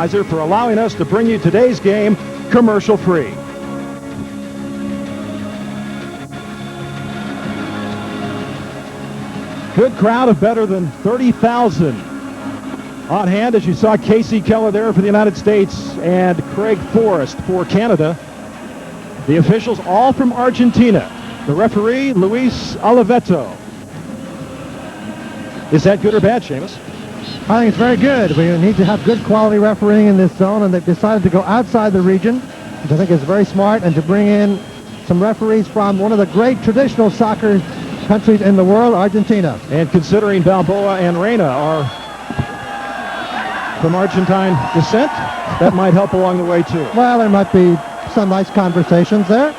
For allowing us to bring you today's game commercial-free. Good crowd of better than 30,000 on hand, as you saw Casey Keller there for the United States and Craig Forrest for Canada. The officials all from Argentina. The referee, Luis Oliveto. Is that good or bad, Seamus? I think it's very good. We need to have good quality refereeing in this zone, and they've decided to go outside the region, which I think is very smart, and to bring in some referees from one of the great traditional soccer countries in the world, Argentina. And considering Balboa and Reina are from Argentine descent, that might help along the way too. Well, there might be some nice conversations there.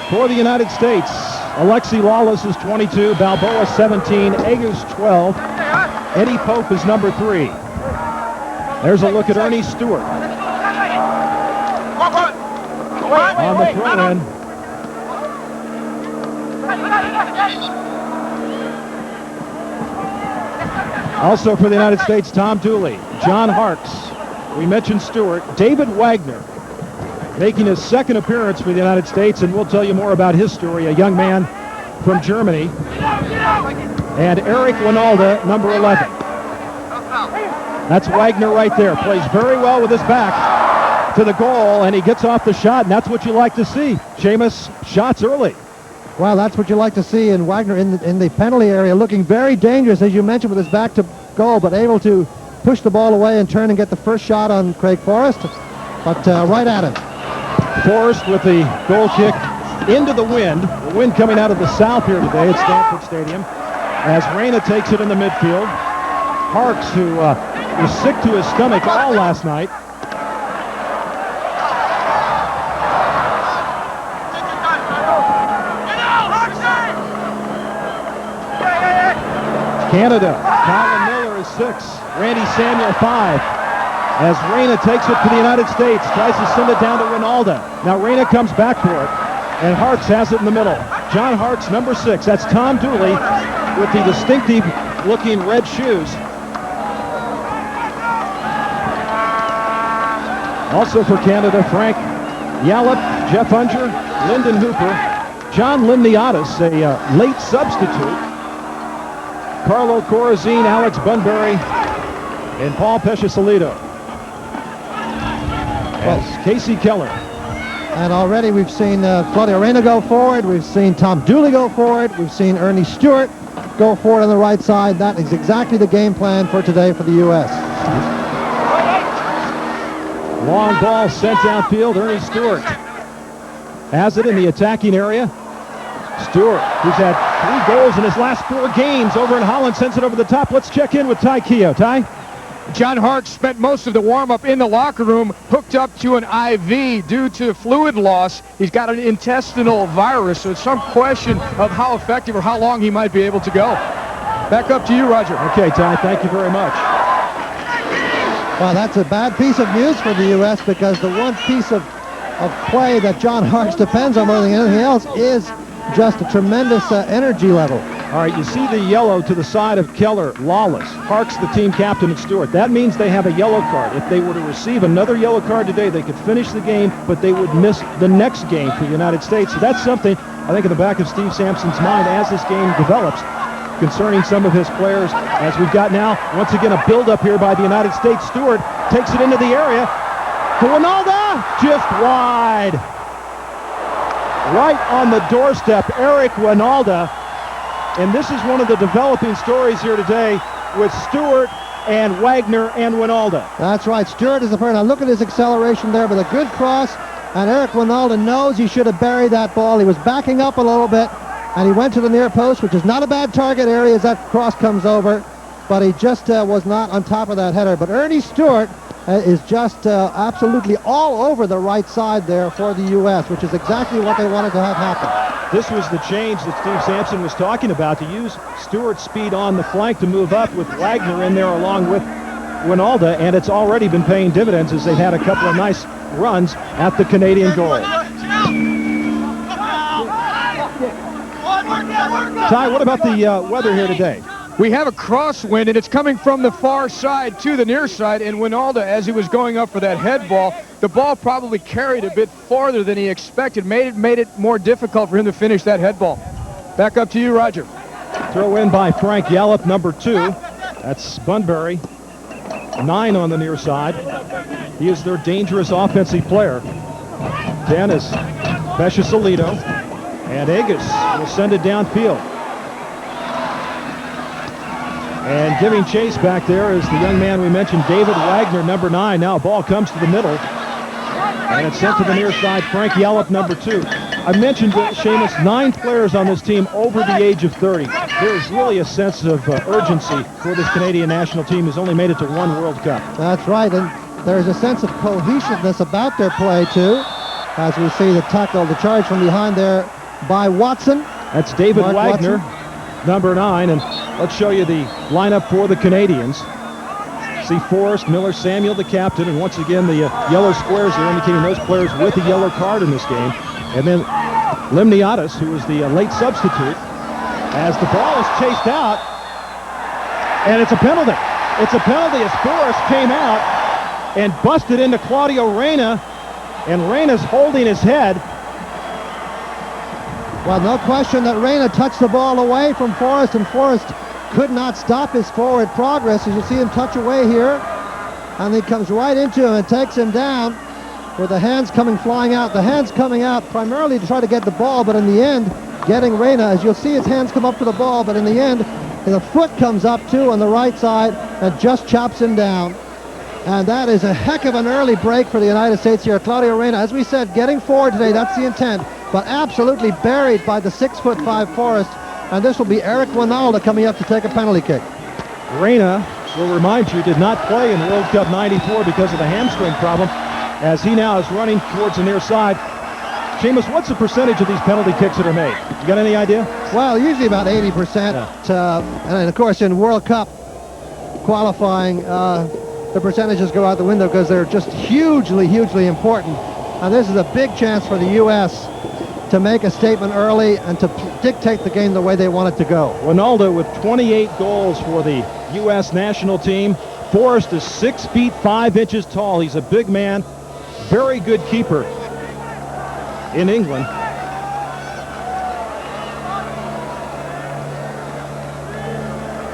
For the United States, Alexi Lawless is 22, Balboa 17, Eggers 12, Eddie Pope is number 3. There's a look at Ernie Stewart on the front end. Also for the United States, Tom Dooley, John Harkes, we mentioned Stewart, David Wagner, making his second appearance for the United States, and we'll tell you more about his story, a young man from Germany. And Eric Winalda, number 11. That's Wagner right there. Plays very well with his back to the goal, and he gets off the shot, and that's what you like to see. Seamus, shots early. Well, that's what you like to see, and Wagner in the penalty area looking very dangerous, as you mentioned, with his back to goal, but able to push the ball away and turn and get the first shot on Craig Forrest, but right at him. Forrest with the goal kick into the wind coming out of the south here today at Stanford Stadium, as Reina takes it in the midfield. Harkes, who was sick to his stomach all last night. Canada, Colin Miller is 6, Randy Samuel 5. As Reina takes it to the United States, tries to send it down to Winalda. Now Reina comes back for it, and Harkes has it in the middle. John Harkes, number 6. That's Tom Dooley with the distinctive-looking red shoes. Also for Canada, Frank Yallop, Jeff Unger, Lyndon Hooper, John Limniadis, a late substitute, Carlo Corazine, Alex Bunbury, and Paul Pescisolito. As Casey Keller. And already we've seen Claudio Reina go forward. We've seen Tom Dooley go forward. We've seen Ernie Stewart go forward on the right side. That is exactly the game plan for today for the U.S. Long ball sent downfield. Ernie Stewart has it in the attacking area. Stewart, who's had 3 goals in his last 4 games over in Holland, sends it over the top. Let's check in with Ty Keogh. Ty? John Harkes spent most of the warm-up in the locker room hooked up to an IV due to fluid loss. He's got an intestinal virus, so it's some question of how effective or how long he might be able to go. Back up to you, Roger. Okay, Ty, thank you very much. Well, that's a bad piece of news for the U.S. because the one piece of play that John Harkes depends on more than anything else is just a tremendous energy level. All right, you see the yellow to the side of Keller, Lawless, Harkes, the team captain, and Stewart. That means they have a yellow card. If they were to receive another yellow card today, they could finish the game, but they would miss the next game for the United States. So that's something, I think, in the back of Steve Sampson's mind as this game develops concerning some of his players. As we've got now, once again, a build-up here by the United States. Stewart takes it into the area. For Winalda, just wide. Right on the doorstep, Eric Winalda. And this is one of the developing stories here today with Stewart and Wagner and Winalda. That's right. Stewart is the first. Now look at his acceleration there with a good cross. And Eric Winalda knows he should have buried that ball. He was backing up a little bit, and he went to the near post, which is not a bad target area as that cross comes over. But he just was not on top of that header. But Ernie Stewart is just absolutely all over the right side there for the U.S., which is exactly what they wanted to have happen. This was the change that Steve Sampson was talking about, to use Stewart's speed on the flank to move up with Wagner in there along with Winalda, and it's already been paying dividends as they've had a couple of nice runs at the Canadian goal. Ty, what about the weather here today? We have a crosswind, and it's coming from the far side to the near side, and Winalda, as he was going up for that head ball, the ball probably carried a bit farther than he expected, made it more difficult for him to finish that head ball. Back up to you, Roger. Throw in by Frank Yallop, number 2. That's Bunbury, 9 on the near side. He is their dangerous offensive player. 10 is Precious Alito, and Agus will send it downfield. And giving chase back there is the young man we mentioned, David Wagner, number 9. Now a ball comes to the middle, and it's sent to the near side, Frank Yallop, number 2. I mentioned, Seamus, 9 players on this team over the age of 30. There is really a sense of urgency for this Canadian national team who's only made it to 1 World Cup. That's right, and there's a sense of cohesiveness about their play, too, as we see the tackle, the charge from behind there by Watson. That's David Mark Wagner, Watson. number 9, and let's show you the lineup for the Canadians. See Forrest, Miller, Samuel, the captain, and once again the yellow squares are indicating those players with a yellow card in this game. And then Limniadis, who is the late substitute, as the ball is chased out, and it's a penalty. It's a penalty as Forrest came out and busted into Claudio Reyna, and Reyna's holding his head. Well, no question that Reyna touched the ball away from Forrest, and Forrest could not stop his forward progress. As you see him touch away here, and he comes right into him and takes him down with the hands coming flying out. The hands coming out primarily to try to get the ball, but in the end, getting Reyna, as you'll see his hands come up to the ball, but in the end, the foot comes up too on the right side and just chops him down. And that is a heck of an early break for the United States here. Claudio Reyna, as we said, getting forward today, that's the intent, but absolutely buried by the 6'5" Forrest. And this will be Eric Winalda coming up to take a penalty kick. Reyna, we'll remind you, did not play in World Cup '94 because of the hamstring problem, as he now is running towards the near side. Seamus, what's the percentage of these penalty kicks that are made? You got any idea? Well, usually about 80%. And of course, in World Cup qualifying, the percentages go out the window because they're just hugely, hugely important. And this is a big chance for the U.S. to make a statement early and to dictate the game the way they want it to go. Winalda with 28 goals for the U.S. national team. Forrest is 6 feet 5 inches tall. He's a big man, very good keeper in England.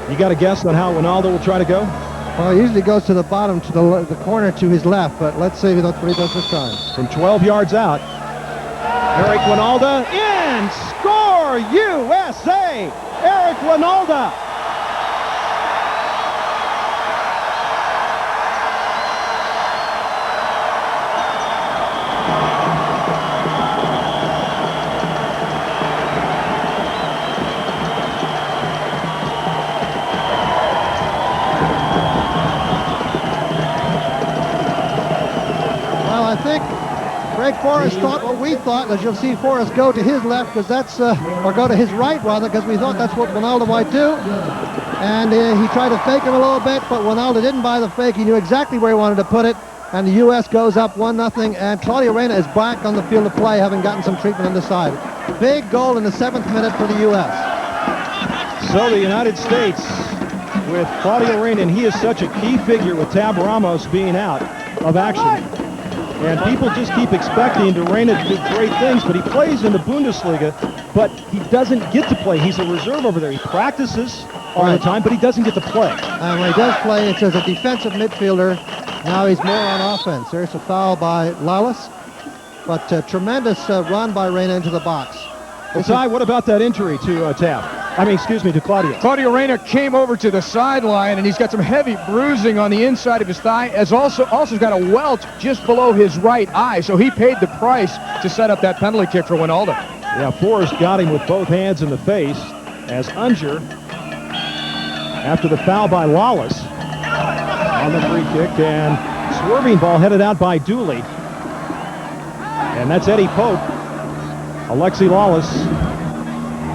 You got a guess on how Winalda will try to go? Well, he usually goes to the bottom, to the corner to his left, but let's see what he does this time. From 12 yards out, Eric Winalda in! Score USA! Eric Winalda! Well, I think Greg Forrest thought what we thought, as you'll see Forrest go to his left, because that's, or go to his right rather, because we thought that's what Winalda might do. And he tried to fake him a little bit, but Winalda didn't buy the fake. He knew exactly where he wanted to put it, and the U.S. goes up 1-0, and Claudio Reyna is back on the field of play, having gotten some treatment on the side. Big goal in the 7th minute for the U.S. So the United States with Claudio Reyna, and he is such a key figure with Tab Ramos being out of action. And people just keep expecting Reyna to do great things, but he plays in the Bundesliga, but he doesn't get to play. He's a reserve over there. He practices all the time, but he doesn't get to play. And when he does play, it's as a defensive midfielder. Now he's more on offense. There's a foul by Lawless, but tremendous run by Reyna into the box. Well, Ty, what about that injury to Tab? To Claudio. Claudio Reyna came over to the sideline, and he's got some heavy bruising on the inside of his thigh, as also got a welt just below his right eye, so he paid the price to set up that penalty kick for Winalda. Yeah, Forrest got him with both hands in the face as Unger, after the foul by Lawless on the free kick, and swerving ball headed out by Dooley. And that's Eddie Pope, Alexi Lawless,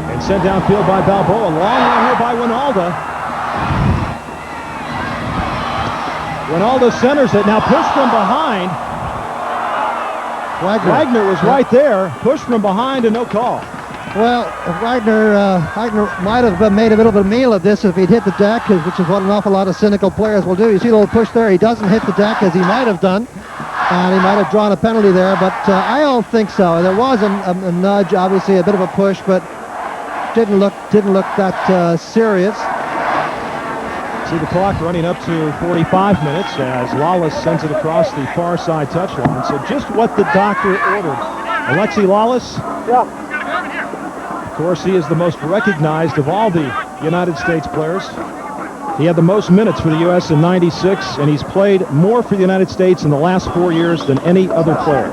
and sent downfield by Balboa. Long run here by Winalda. Winalda centers it, now pushed from behind. Wagner was right there, pushed from behind and no call. Well, Wagner might have made a little bit of meal of this if he'd hit the deck, which is what an awful lot of cynical players will do. You see a little push there. He doesn't hit the deck as he might have done, and he might have drawn a penalty there, but I don't think so. There was a nudge, obviously a bit of a push, but didn't look that serious. See the clock running up to 45 minutes as Lawless sends it across the far side touchline. So just what the doctor ordered. Alexi Lawless. Yeah. Of course, he is the most recognized of all the United States players. He had the most minutes for the U.S. in '96, and he's played more for the United States in the last 4 years than any other player.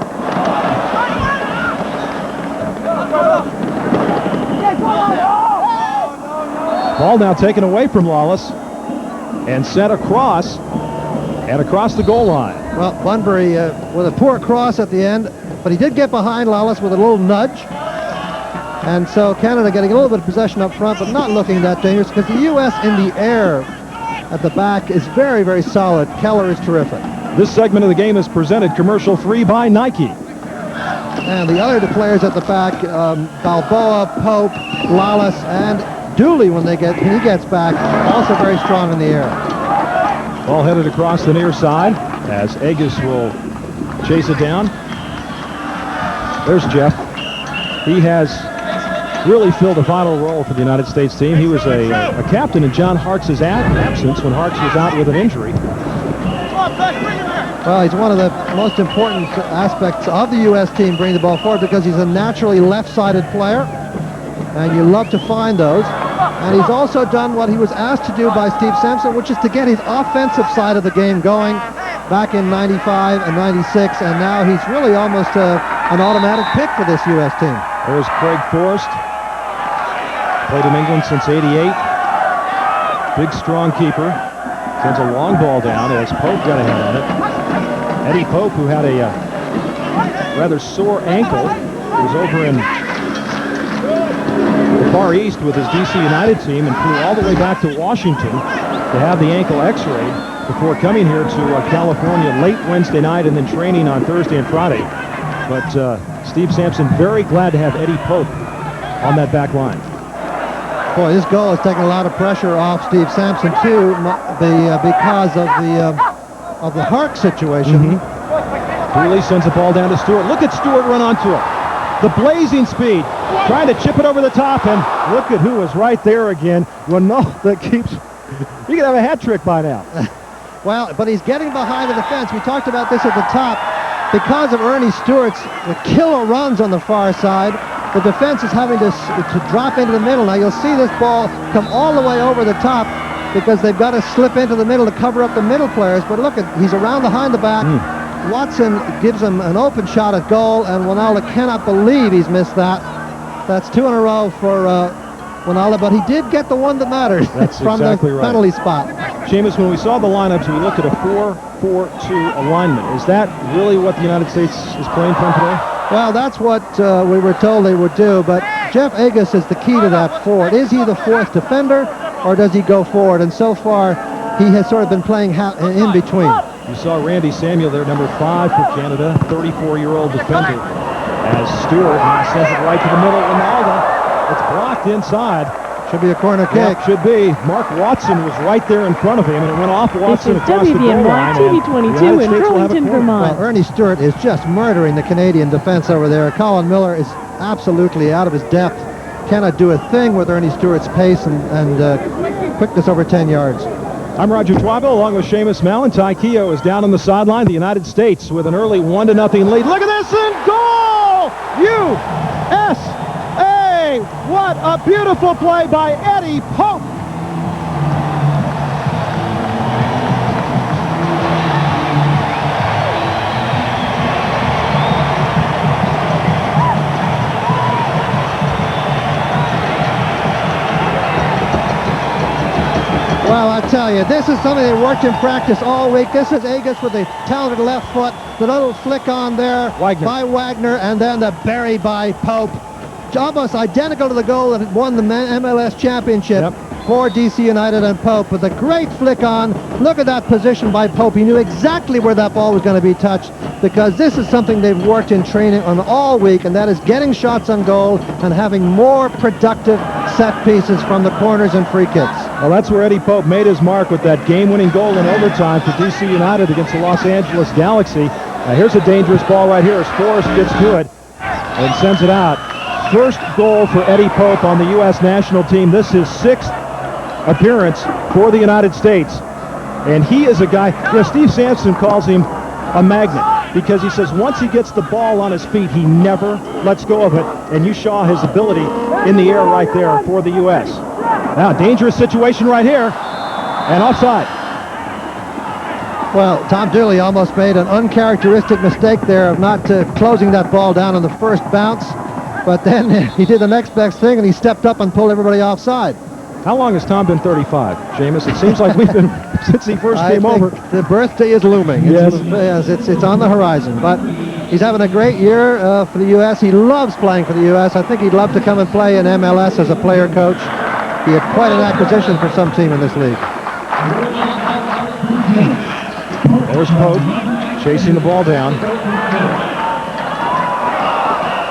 Ball now taken away from Lawless and sent across the goal line. Well, Bunbury with a poor cross at the end, but he did get behind Lawless with a little nudge. And so Canada getting a little bit of possession up front, but not looking that dangerous because the U.S. in the air at the back is very, very solid. Keller is terrific. This segment of the game is presented commercial-free by Nike. And the other players at the back, Balboa, Pope, Lawless, and Dooley when he gets back, also very strong in the air. Ball headed across the near side as Agus will chase it down. There's Jeff. He has really filled a vital role for the United States team. He was a captain in John Hart's absence when Hart's was out with an injury. Well, he's one of the most important aspects of the U.S. team bringing the ball forward because he's a naturally left-sided player, and you love to find those. And he's also done what he was asked to do by Steve Sampson, which is to get his offensive side of the game going back in '95 and '96, and now he's really almost an automatic pick for this U.S. team. There's Craig Forrest. Played in England since '88. Big, strong keeper. Sends a long ball down as Pope got a hand on it. Eddie Pope, who had a rather sore ankle, was over in the Far East with his DC United team and flew all the way back to Washington to have the ankle x-rayed before coming here to California late Wednesday night and then training on Thursday and Friday. But Steve Sampson very glad to have Eddie Pope on that back line. Boy, this goal has taken a lot of pressure off Steve Sampson too, because of the Hark situation. Dooley sends the ball down to Stewart. Look at Stewart run onto it. The blazing speed, trying to chip it over the top, and look at who is right there again. Ronaldo keeps. He could have a hat trick by now. Well, but he's getting behind the defense. We talked about this at the top. Because of Ernie Stewart's killer runs on the far side, the defense is having to drop into the middle. Now you'll see this ball come all the way over the top because they've got to slip into the middle to cover up the middle players. But look, he's around behind the back. Watson gives him an open shot at goal, and Ronaldo cannot believe he's missed that. That's 2 in a row for Ronaldo, but he did get the one that matters. That's from exactly the right. penalty spot. Seamus, when we saw the lineups, we looked at a 4-4-2 alignment. Is that really what the United States is playing from today? Well, that's what we were told they would do, but Jeff Agus is the key to that forward. Is he the fourth defender, or does he go forward? And so far, he has sort of been playing in between. You saw Randy Samuel there, number 5 for Canada, 34-year-old defender. As Stewart sends it right to the middle. Ronaldo, it's blocked inside. Should be a corner kick. Yep, should be. Mark Watson was right there in front of him, and it went off Watson across the goal line. TV22 in Burlington, Vermont. Well, Ernie Stewart is just murdering the Canadian defense over there. Colin Miller is absolutely out of his depth. Cannot do a thing with Ernie Stewart's pace and quickness over 10 yards. I'm Roger Twibell, along with Seamus Mallon. Ty Keogh is down on the sideline. The United States with an early 1-0 lead. Look at this, and goal! USA! What a beautiful play by Eddie Pope. Well, I tell you, this is something they worked in practice all week. This is Agus with a talented left foot. The little flick on there by Wagner, and then the bury by Pope. Almost identical to the goal that won the MLS championship. Yep. for DC United and Pope with a great flick on. Look at that position by Pope. He knew exactly where that ball was going to be touched, because this is something they've worked in training on all week, and that is getting shots on goal and having more productive set pieces from the corners and free kicks. Well, that's where Eddie Pope made his mark with that game-winning goal in overtime for DC United against the Los Angeles Galaxy. Now here's a dangerous ball right here as Forrest gets to it and sends it out. First goal for Eddie Pope on the U.S. national team. This is his 6th appearance for the United States. And he is a guy, Steve Sampson calls him a magnet, because he says once he gets the ball on his feet, he never lets go of it. And you saw his ability in the air right there for the U.S. Now, dangerous situation right here, and offside. Well, Tom Dooley almost made an uncharacteristic mistake there of not closing that ball down on the first bounce. But then he did the next best thing, and he stepped up and pulled everybody offside. How long has Tom been 35, Seamus? It seems like we've been since he first came over. The birthday is looming. Yes. It's on the horizon. But he's having a great year for the U.S. He loves playing for the U.S. I think he'd love to come and play in MLS as a player coach. He had quite an acquisition for some team in this league. There's Pope chasing the ball down.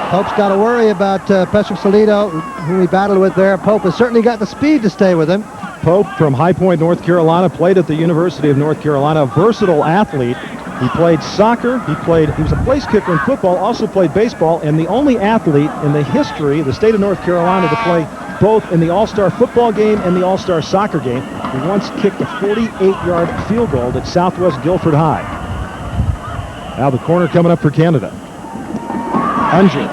Pope's got to worry about Petro Salido, who he battled with there. Pope has certainly got the speed to stay with him. Pope from High Point, North Carolina, played at the University of North Carolina, a versatile athlete. He played soccer, he was a place kicker in football, also played baseball, and the only athlete in the history of the state of North Carolina to play both in the All-Star football game and the All-Star soccer game. He once kicked a 48-yard field goal at Southwest Guilford High. Now the corner coming up for Canada. Unger.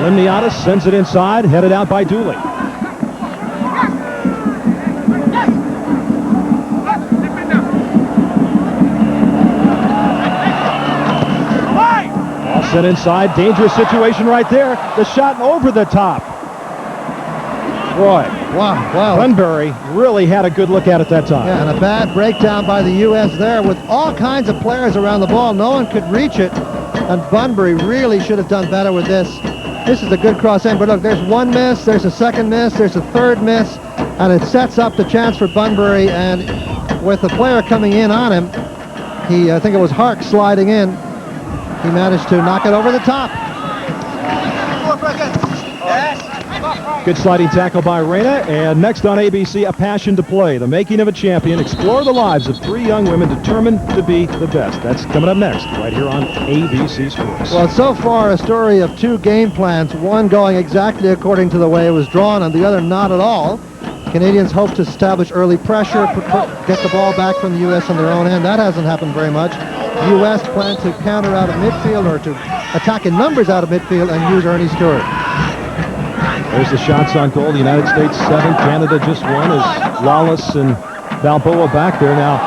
Limniatis sends it inside, headed out by Dooley. Ball sent inside, dangerous situation right there. The shot over the top. Boy, wow. Bunbury really had a good look at it that time. Yeah, and a bad breakdown by the U.S. there with all kinds of players around the ball. No one could reach it, and Bunbury really should have done better with this. This is a good cross in, but look, there's one miss, there's a second miss, there's a third miss, and it sets up the chance for Bunbury, and with the player coming in on him, I think it was Hark sliding in, he managed to knock it over the top. Good sliding tackle by Reyna, and next on ABC, A Passion to Play, the making of a champion. Explore the lives of 3 young women determined to be the best. That's coming up next, right here on ABC Sports. Well, so far a story of 2 game plans, one going exactly according to the way it was drawn and the other not at all. Canadians hope to establish early pressure, get the ball back from the U.S. on their own end. That hasn't happened very much. The U.S. plan to counter out of midfield, or to attack in numbers out of midfield and use Ernie Stewart. There's the shots on goal. The United States 7, Canada just 1 as Lawless and Balboa back there. Now,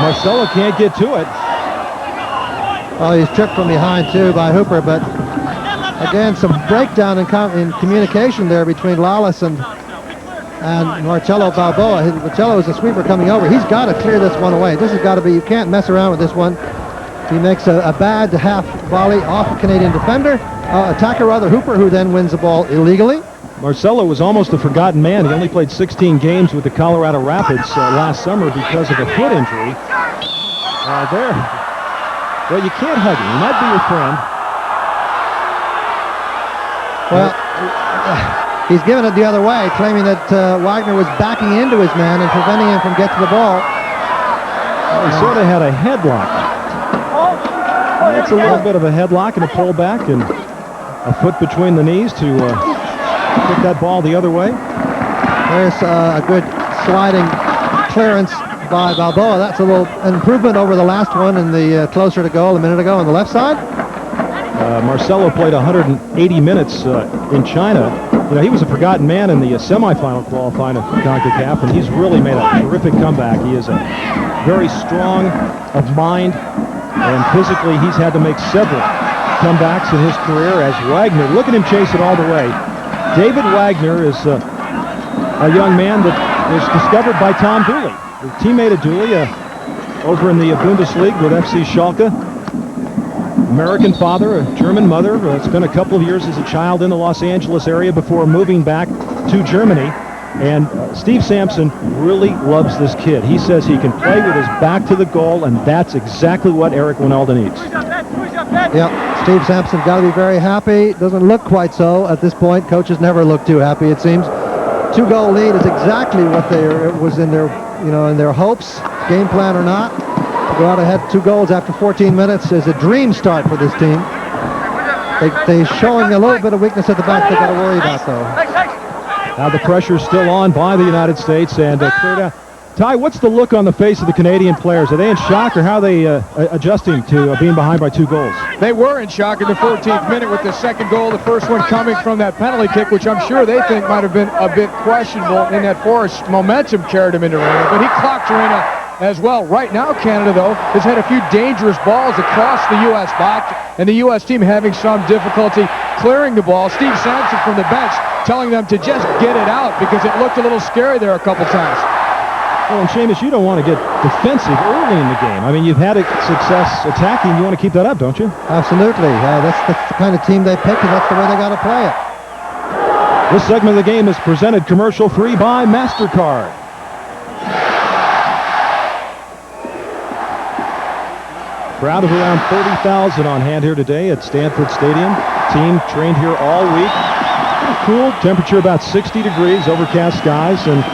Marcelo can't get to it. Oh, he's tripped from behind, too, by Hooper, but again, some breakdown in communication there between Lawless and Marcelo Balboa. Marcelo is a sweeper coming over. He's got to clear this one away. This has got to be, you can't mess around with this one. He makes a bad half volley off a Canadian defender. Attacker rather, Hooper, who then wins the ball illegally. Marcelo was almost a forgotten man. He only played 16 games with the Colorado Rapids last summer because of a foot injury. There. Well, you can't hug him. He might be your friend. Well, he's given it the other way, claiming that Wagner was backing into his man and preventing him from getting to the ball. He sort of had a headlock. That's a little bit of a headlock and a pullback and a foot between the knees to kick that ball the other way. There's a good sliding clearance by Balboa. That's a little improvement over the last one in the closer to goal a minute ago on the left side. Marcelo played 180 minutes in China. You know, he was a forgotten man in the semifinal qualifying of CONCACAF, and he's really made a terrific comeback. He is a very strong of mind, and physically he's had to make several comebacks in his career as Wagner. Look at him chase it all the way. David Wagner is a young man that was discovered by Tom Dooley, a teammate of Dooley over in the Bundesliga with FC Schalke. American father, a German mother, spent a couple of years as a child in the Los Angeles area before moving back to Germany. And Steve Sampson really loves this kid. He says he can play with his back to the goal, and that's exactly what Eric Winalda needs. Yeah, Steve Sampson got to be very happy. Doesn't look quite so at this point. Coaches never look too happy, it seems. 2-goal lead is exactly what was in their, in their hopes, game plan or not. To go out ahead 2 goals after 14 minutes is a dream start for this team. They're showing a little bit of weakness at the back they got to worry about, though. Now the pressure's still on by the United States, and cleared out. Ty, what's the look on the face of the Canadian players? Are they in shock, or how are they adjusting to being behind by 2 goals? They were in shock in the 14th minute with the second goal, the first one coming from that penalty kick, which I'm sure they think might have been a bit questionable in that Forrest momentum carried him into Reyna, but he clocked Reyna as well. Right now, Canada, though, has had a few dangerous balls across the U.S. box, and the U.S. team having some difficulty clearing the ball. Steve Sampson from the bench telling them to just get it out because it looked a little scary there a couple times. Well, and Seamus, you don't want to get defensive early in the game. I mean, you've had success attacking. You want to keep that up, don't you? Absolutely. That's the kind of team they picked, and that's the way they got to play it. This segment of the game is presented commercial-free by MasterCard. Crowd of around 30,000 on hand here today at Stanford Stadium. Team trained here all week. Cool, temperature about 60 degrees, overcast skies, and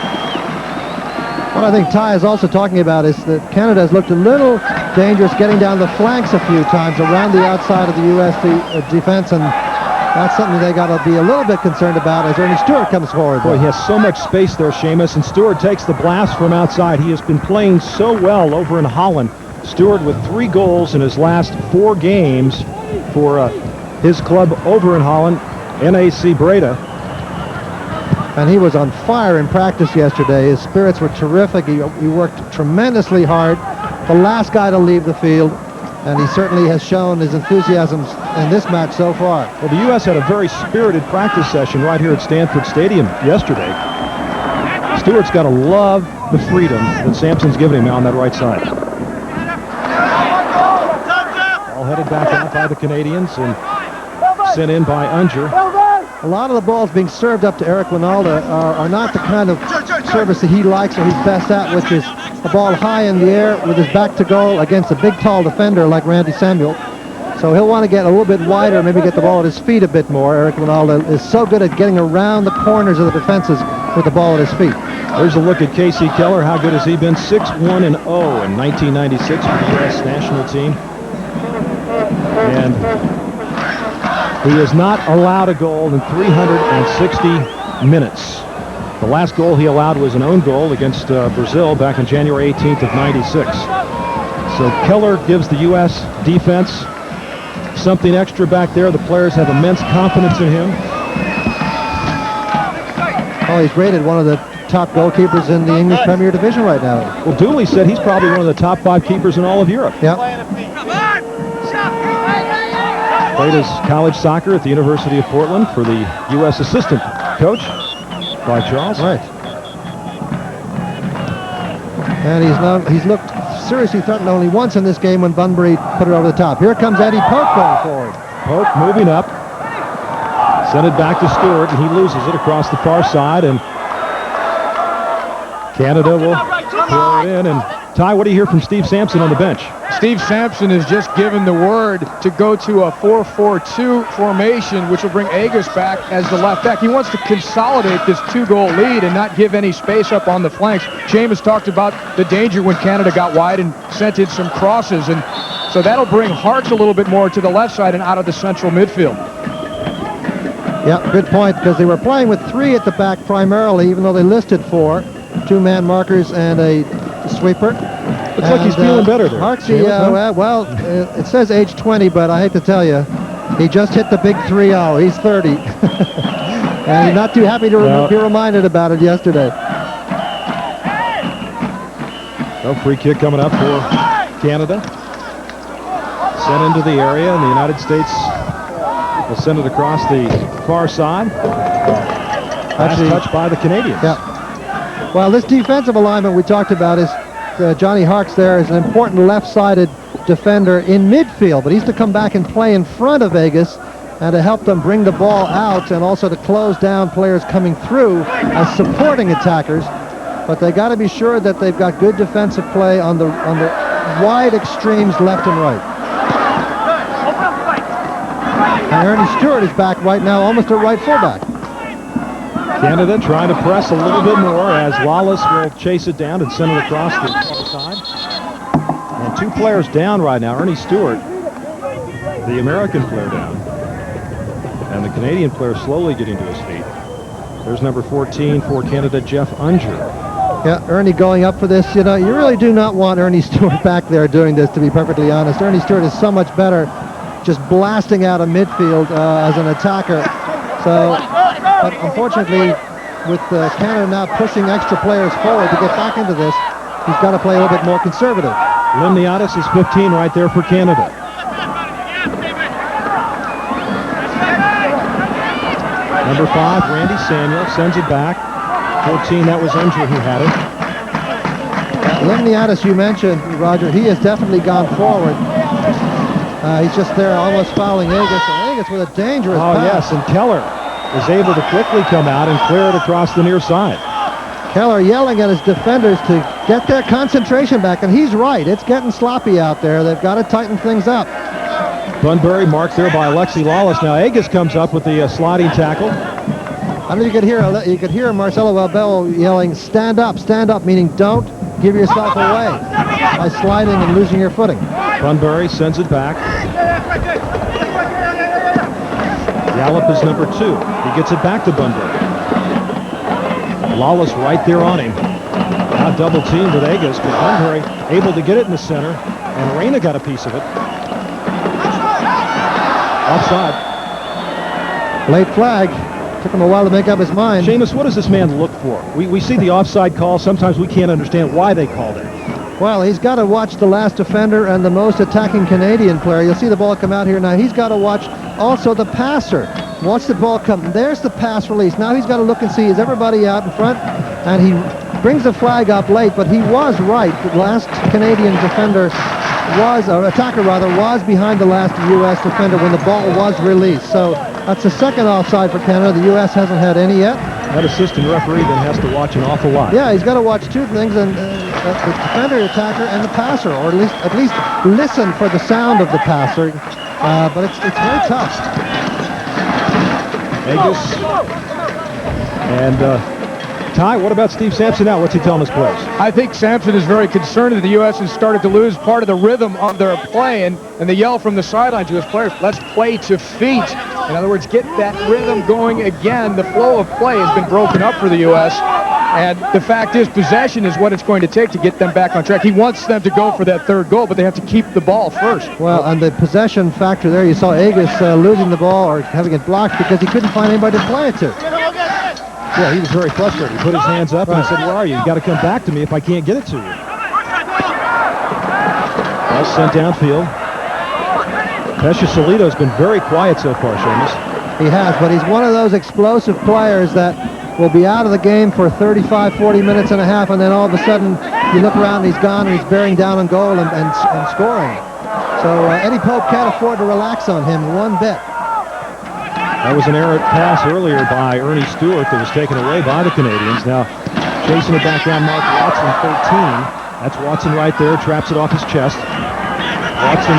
what I think Ty is also talking about is that Canada has looked a little dangerous getting down the flanks a few times around the outside of the U.S. defense, and that's something they got to be a little bit concerned about as Ernie Stewart comes forward. Boy, he has so much space there, Seamus, and Stewart takes the blast from outside. He has been playing so well over in Holland. Stewart with 3 goals in his last 4 games for his club over in Holland, NAC Breda. And he was on fire in practice yesterday. His spirits were terrific. He worked tremendously hard. The last guy to leave the field, and he certainly has shown his enthusiasm in this match so far. Well, the U.S. had a very spirited practice session right here at Stanford Stadium yesterday. Stewart's got to love the freedom that Sampson's given him on that right side. All headed back out by the Canadians and sent in by Unger. A lot of the balls being served up to Eric Winalda are not the kind of service that he likes or he's best at, which is a ball high in the air with his back to goal against a big, tall defender like Randy Samuel. So he'll want to get a little bit wider, maybe get the ball at his feet a bit more. Eric Winalda is so good at getting around the corners of the defenses with the ball at his feet. There's a look at Casey Keller. How good has he been? 6-1-0 in 1996 for the U.S. national team. And he has not allowed a goal in 360 minutes. The last goal he allowed was an own goal against Brazil back on January 18th of 96. So Keller gives the U.S. defense something extra back there. The players have immense confidence in him. Oh, he's rated one of the top goalkeepers in the English Premier Division right now. Well, Dooley said he's probably one of the top 5 keepers in all of Europe. Yeah. Played his college soccer at the University of Portland for the U.S. assistant coach by Charles. Right. And he's looked seriously threatened only once in this game when Bunbury put it over the top. Here comes Eddie Pope going forward. Pope moving up. Sent it back to Stewart, and he loses it across the far side, and Canada will throw it in. And Ty, what do you hear from Steve Sampson on the bench? Steve Sampson has just given the word to go to a 4-4-2 formation, which will bring Agus back as the left back. He wants to consolidate this 2-goal lead and not give any space up on the flanks. James talked about the danger when Canada got wide and sent in some crosses, and so that'll bring Harks a little bit more to the left side and out of the central midfield. Yeah, good point, because they were playing with 3 at the back primarily, even though they listed 4. 2-man markers and a sweeper. Looks like he's feeling better there. Harksey, it says age 20, but I hate to tell you, he just hit the big 3-0. He's 30. And he's not too happy to be reminded about it yesterday. No free kick coming up for Canada. Sent into the area, and the United States will send it across the far side. Last touch by the Canadians. Yeah. Well, this defensive alignment we talked about is Johnny Harks there is an important left-sided defender in midfield, but he's to come back and play in front of Vegas and to help them bring the ball out and also to close down players coming through as supporting attackers. But they got to be sure that they've got good defensive play on the wide extremes left and right. And Ernie Stewart is back right now, almost a right fullback. Canada trying to press a little bit more as Lawless will chase it down and send it across the far side. And 2 players down right now. Ernie Stewart, the American player, down. And the Canadian player slowly getting to his feet. There's number 14 for Canada, Jeff Unger. Yeah, Ernie going up for this. You know, you really do not want Ernie Stewart back there doing this, to be perfectly honest. Ernie Stewart is so much better just blasting out of midfield as an attacker. So, but unfortunately, with Canada now pushing extra players forward to get back into this, he's got to play a little bit more conservative. Limniadis is 15 right there for Canada. Number 5, Randy Samuel, sends it back. 14, that was Unger who had it. Limniadis, you mentioned, Roger, he has definitely gone forward. He's just there almost fouling Agus, and Agus with a dangerous pass. Yes, and Keller is able to quickly come out and clear it across the near side. Keller yelling at his defenders to get their concentration back, and he's right. It's getting sloppy out there. They've got to tighten things up. Bunbury marked there by Alexi Lawless. Now Agus comes up with the sliding tackle. I mean, you could hear Marcelo Valbello yelling, stand up, meaning don't give yourself away by sliding and losing your footing. Bunbury sends it back. Gallup is number 2. He gets it back to Bunbury. Lawless right there on him. Now double teamed with Agus, but Bunbury able to get it in the center, and Reyna got a piece of it. Offside. Late flag. Took him a while to make up his mind. Seamus, what does this man look for? We see the offside call. Sometimes we can't understand why they called it. Well, he's got to watch the last defender and the most attacking Canadian player. You'll see the ball come out here now. He's got to watch also the passer. Watch the ball come. There's the pass release. Now he's got to look and see, is everybody out in front? And he brings the flag up late, but he was right. The last Canadian defender was, or attacker rather, was behind the last U.S. defender when the ball was released. So that's the second offside for Canada. The U.S. hasn't had any yet. That assistant referee then has to watch an awful lot. Yeah, he's got to watch 2 things, and the defender, attacker, and the passer, or at least listen for the sound of the passer. But it's very tough. Agus and Ty, what about Steve Sampson now? What's he telling his players? I think Sampson is very concerned that the U.S. has started to lose part of the rhythm of their play, and the yell from the sideline to his players, let's play to feet. In other words, get that rhythm going again. The flow of play has been broken up for the U.S., and the fact is possession is what it's going to take to get them back on track. He wants them to go for that 3rd goal, but they have to keep the ball first. Well, on the possession factor there, you saw Agus losing the ball or having it blocked because he couldn't find anybody to play it to. Yeah, he was very frustrated. He put his hands up and he said, where are you? You got to come back to me if I can't get it to you. Ball sent downfield. Pesha Solito's been very quiet so far, Seamus. He has, but he's one of those explosive players that will be out of the game for 35, 40 minutes and a half, and then all of a sudden you look around and he's gone and he's bearing down on goal and scoring. So Eddie Pope can't afford to relax on him one bit. That was an errant pass earlier by Ernie Stewart that was taken away by the Canadians. Now chasing it back down, Mark Watson, 13. That's Watson right there, traps it off his chest. Watson,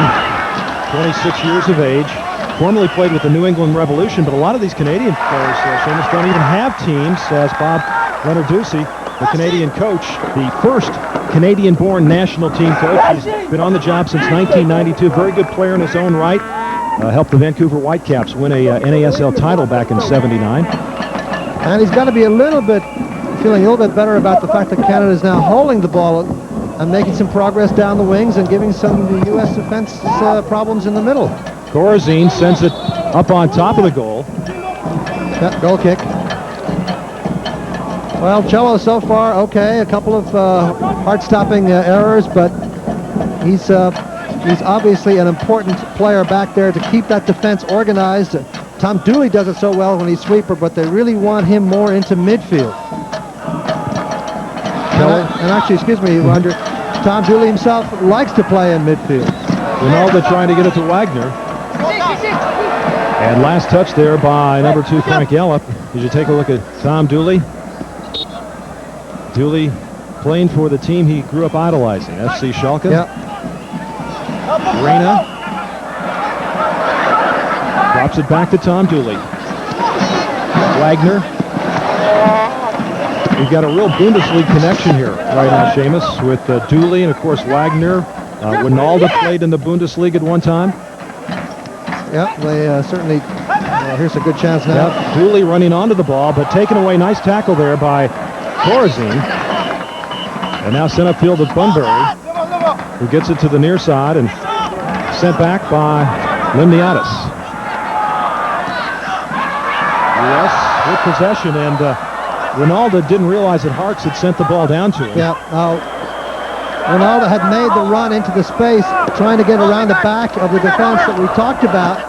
26 years of age, formerly played with the New England Revolution, but a lot of these Canadian players, Seamus, don't even have teams, as Bob Leonarduzzi, the Canadian coach, the first Canadian-born national team coach. He's been on the job since 1992. Very good player in his own right. Helped the Vancouver Whitecaps win a NASL title back in '79. And he's got to be feeling a little bit better about the fact that Canada is now holding the ball and making some progress down the wings and giving some of the U.S. defense problems in the middle. Corazine sends it up on top of the goal. Yeah, goal kick. Well, Cello so far, okay, a couple of heart-stopping errors, but he's obviously an important player back there to keep that defense organized. Tom Dooley does it so well when he's sweeper, but they really want him more into midfield. And actually, excuse me, Roger, Tom Dooley himself likes to play in midfield. Ronaldo trying to get it to Wagner. And last touch there by number 2, Frank Yallop. Did you take a look at Tom Dooley? Dooley playing for the team he grew up idolizing, FC Schalke. Yep. Reina drops it back to Tom Dooley. Wagner. We've got a real Bundesliga connection here right now, Seamus, with Dooley and, of course, Wagner. Ronaldo played in the Bundesliga at one time. Yep, they certainly... here's a good chance now. Yep. Dooley running onto the ball, but taken away. Nice tackle there by Corazine. And now sent upfield to Bunbury, who gets it to the near side and sent back by Limniadis. Yes, with possession, and Ronaldo didn't realize that Harks had sent the ball down to him. Yeah, Ronaldo had made the run into the space, trying to get around the back of the defense that we talked about,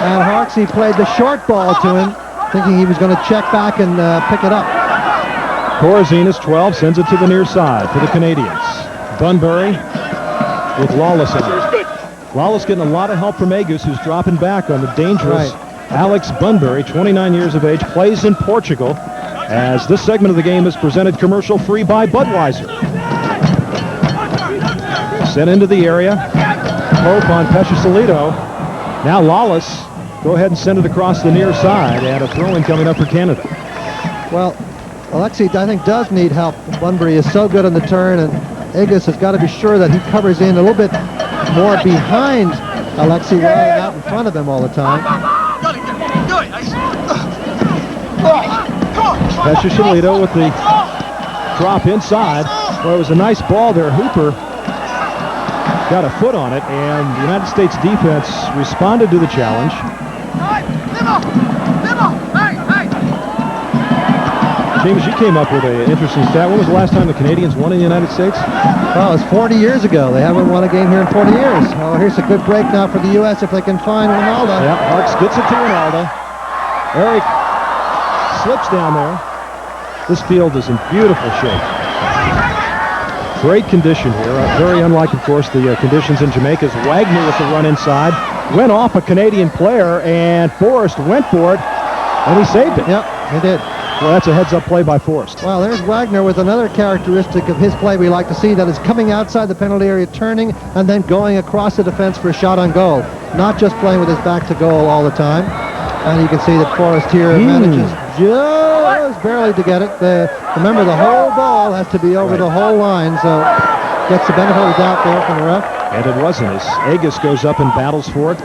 and Harksey played the short ball to him, thinking he was going to check back and pick it up. Corazine is 12, sends it to the near side for the Canadians. Bunbury with Lawless on it. Lawless getting a lot of help from Agus, who's dropping back on the dangerous Alex Bunbury, 29 years of age, plays in Portugal, as this segment of the game is presented commercial-free by Budweiser. Sent into the area. Pope on Pescisolito. Now Lawless, go ahead and send it across the near side, and a throw-in coming up for Canada. Well, Alexei, I think, does need help. Bunbury is so good on the turn, and Agus has got to be sure that he covers in a little bit more behind Alexei rather than out in front of him all the time. Pescisolito with the drop inside. Well, it was a nice ball there. Hooper got a foot on it, and the United States defense responded to the challenge. James, you came up with an interesting stat. When was the last time the Canadians won in the United States? Well, it was 40 years ago. They haven't won a game here in 40 years. Oh, here's a good break now for the U.S. if they can find Ronaldo. Yeah, Harks gets it to Ronaldo. Eric slips down there. This field is in beautiful shape. Great condition here. Very unlike, of course, the conditions in Jamaica. Wagner with the run inside. Went off a Canadian player, and Forrest went for it, and he saved it. Yep, he did. Well, that's a heads-up play by Forrest. Well, there's Wagner with another characteristic of his play we like to see, that is coming outside the penalty area, turning, and then going across the defense for a shot on goal. Not just playing with his back to goal all the time. And you can see that Forrest here manages just barely to get it. Remember, the whole ball has to be over the whole line, so gets the benefit of the doubt there from the ref. And it wasn't, as Agus goes up and battles for it.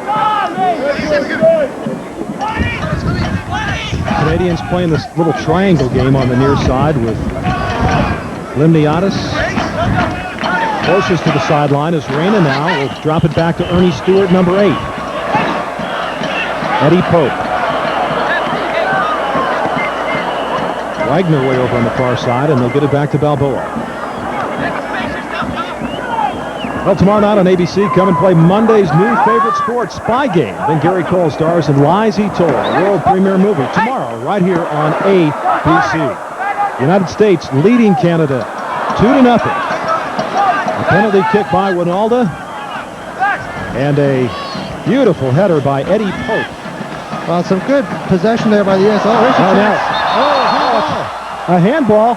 Canadians playing this little triangle game on the near side with Limniadis. Closest to the sideline is Reina now. We'll drop it back to Ernie Stewart, number 8. Eddie Pope. Wagner way over on the far side, and they'll get it back to Balboa. Well, tomorrow night on ABC, come and play Monday's new favorite sport, Spy Game. Then Gary Cole stars in Lies He Told, a world premiere movie, tomorrow right here on ABC. United States leading Canada 2-0. A penalty kick by Ronaldo, and a beautiful header by Eddie Pope. Well, some good possession there by the U.S. Oh, here's a chance. A handball.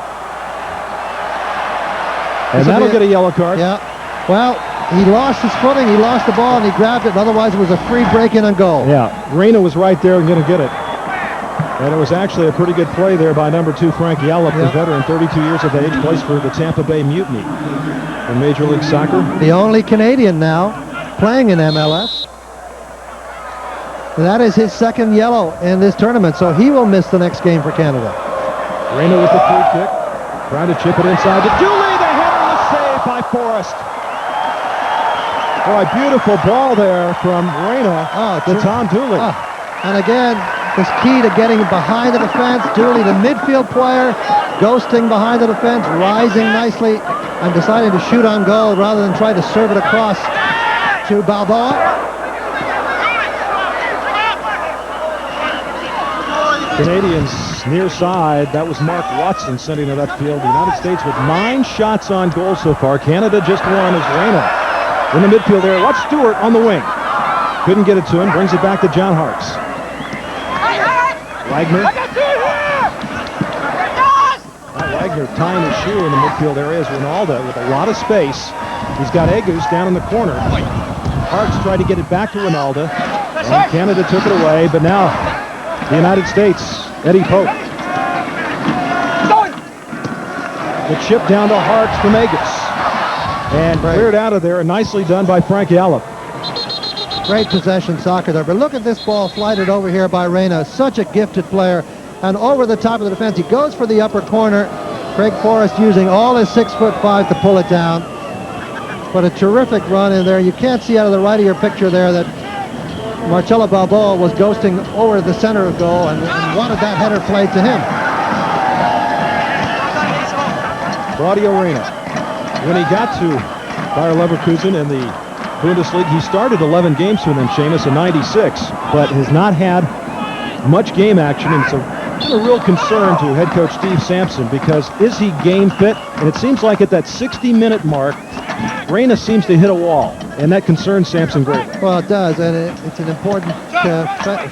And that'll get a yellow card. Yeah. Well, he lost his footing, he lost the ball, and he grabbed it, and otherwise it was a free break-in on goal. Yeah, Reina was right there and going to get it. And it was actually a pretty good play there by number 2, Frank Yallop, the veteran, 32 years of age, plays for the Tampa Bay Mutiny in Major League Soccer. The only Canadian now playing in MLS. And that is his second yellow in this tournament, so he will miss the next game for Canada. Reina with the free kick, trying to chip it inside to Dooley. The header and the save by Forrest. Boy, beautiful ball there from Reina to Tom Dooley. And again, this key to getting behind the defense. Dooley, the midfield player, ghosting behind the defense, rising nicely, and deciding to shoot on goal rather than try to serve it across to Balboa. Canadians near side. That was Mark Watson sending it upfield. The United States with 9 shots on goal so far. Canada just 1 as Reina in the midfield area. Watch Stewart on the wing. Couldn't get it to him. Brings it back to John Harks. Wagner. Wagner tying his shoe in the midfield area is Ronaldo with a lot of space. He's got Egus down in the corner. Harks tried to get it back to Ronaldo. And Canada took it away, but now the United States, Eddie Pope. The chip down to Harks from Egus. And cleared out of there. Nicely done by Frank Yallop. Great possession soccer there. But look at this ball slided over here by Reyna. Such a gifted player. And over the top of the defense, he goes for the upper corner. Craig Forrest using all his 6'5" to pull it down. But a terrific run in there. You can't see out of the right of your picture there that Marcelo Balboa was ghosting over the center of goal and wanted that header played to him. Claudio Reyna. When he got to Bayer Leverkusen in the Bundesliga, he started 11 games for them, Seamus, in '96, but has not had much game action, and it's a real concern to head coach Steve Sampson, because is he game fit? And it seems like at that 60-minute mark, Reyna seems to hit a wall, and that concerns Sampson greatly. Well, it does, and it's an important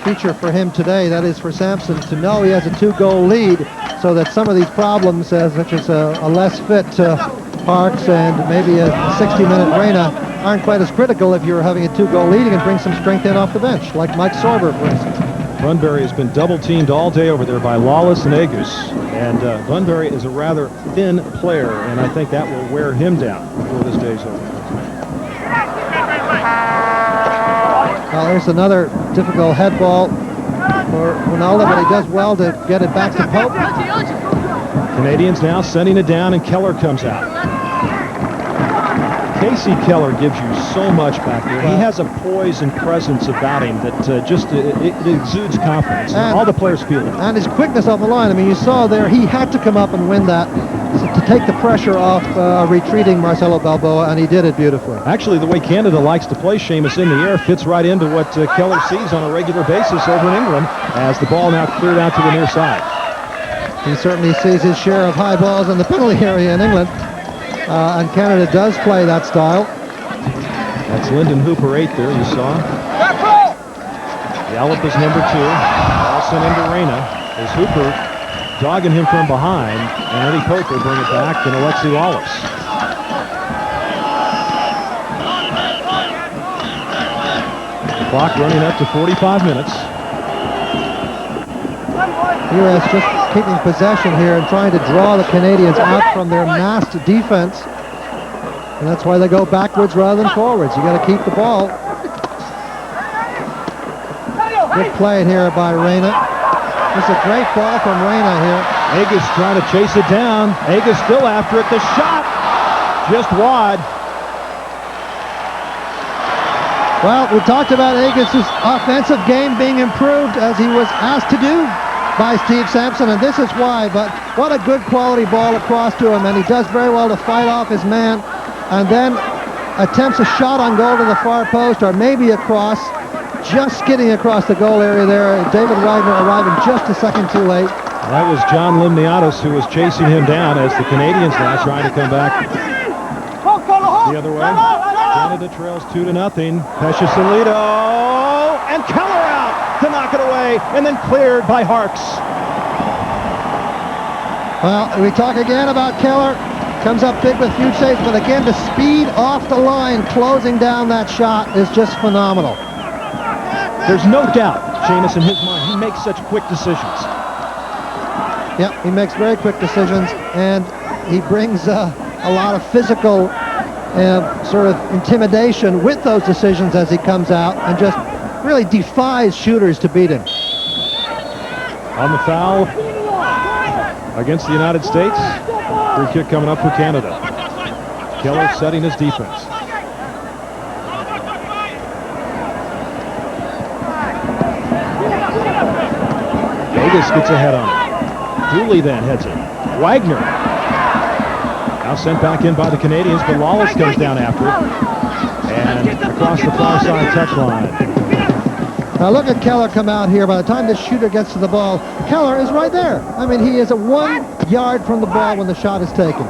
feature for him today. That is for Sampson to know he has a 2-goal lead, so that some of these problems, such as a less fit Harks and maybe a 60-minute Reyna, aren't quite as critical if you're having a 2-goal lead. You can bring some strength in off the bench, like Mike Sorber, for instance. Bunbury has been double-teamed all day over there by Lawless and Egus. And Bunbury is a rather thin player, and I think that will wear him down before this day's over. Well, there's another difficult head ball for Ronaldo, but he does well to get it back to Pope. Canadians now sending it down, and Keller comes out. Casey Keller gives you so much back there. He has a poise and presence about him that it exudes confidence. And all the players feel it. And his quickness off the line. I mean, you saw there he had to come up and win that to take the pressure off retreating Marcelo Balboa, and he did it beautifully. Actually, the way Canada likes to play Seamus in the air fits right into what Keller sees on a regular basis over in England, as the ball now cleared out to the near side. He certainly sees his share of high balls in the penalty area in England. And Canada does play that style. That's Lyndon Hooper 8 there, you saw. Yallop is number 2. Ball sent into Reyna. As Hooper dogging him from behind, and Eddie Pope will bring it back to Alexi Lawless. The clock running up to 45 minutes. U.S. just keeping possession here and trying to draw the Canadians out from their massed defense. And that's why they go backwards rather than forwards. You got to keep the ball. Good play here by Reyna. It's a great ball from Reyna here. Egus trying to chase it down. Egus still after it. The shot just wide. Well, we talked about Egus's offensive game being improved as he was asked to do by Steve Sampson, and this is why. But what a good quality ball across to him, and he does very well to fight off his man, and then attempts a shot on goal to the far post, or maybe a cross, just skidding across the goal area there. David Wagner arriving just a second too late. That was John Limniatis who was chasing him down, as the Canadians now trying to come back the other way. Canada trails 2-0. Pesce Salido, and Keller out to knock it away, and then cleared by Harks. Well, we talk again about Keller. Comes up big with huge saves, but again, the speed off the line, closing down that shot is just phenomenal. There's no doubt, Seamus, in his mind, he makes such quick decisions. Yep, he makes very quick decisions, and he brings a lot of physical sort of intimidation with those decisions as he comes out, and just really defies shooters to beat him. On the foul against the United States. Free kick coming up for Canada. Keller setting his defense. Vegas gets ahead on it. Dooley then heads it. Wagner. Now sent back in by the Canadians, but Lawless comes down after it. And across the far side touchline. Now look at Keller come out here. By the time this shooter gets to the ball, Keller is right there. I mean, he is 1 yard from the ball when the shot is taken.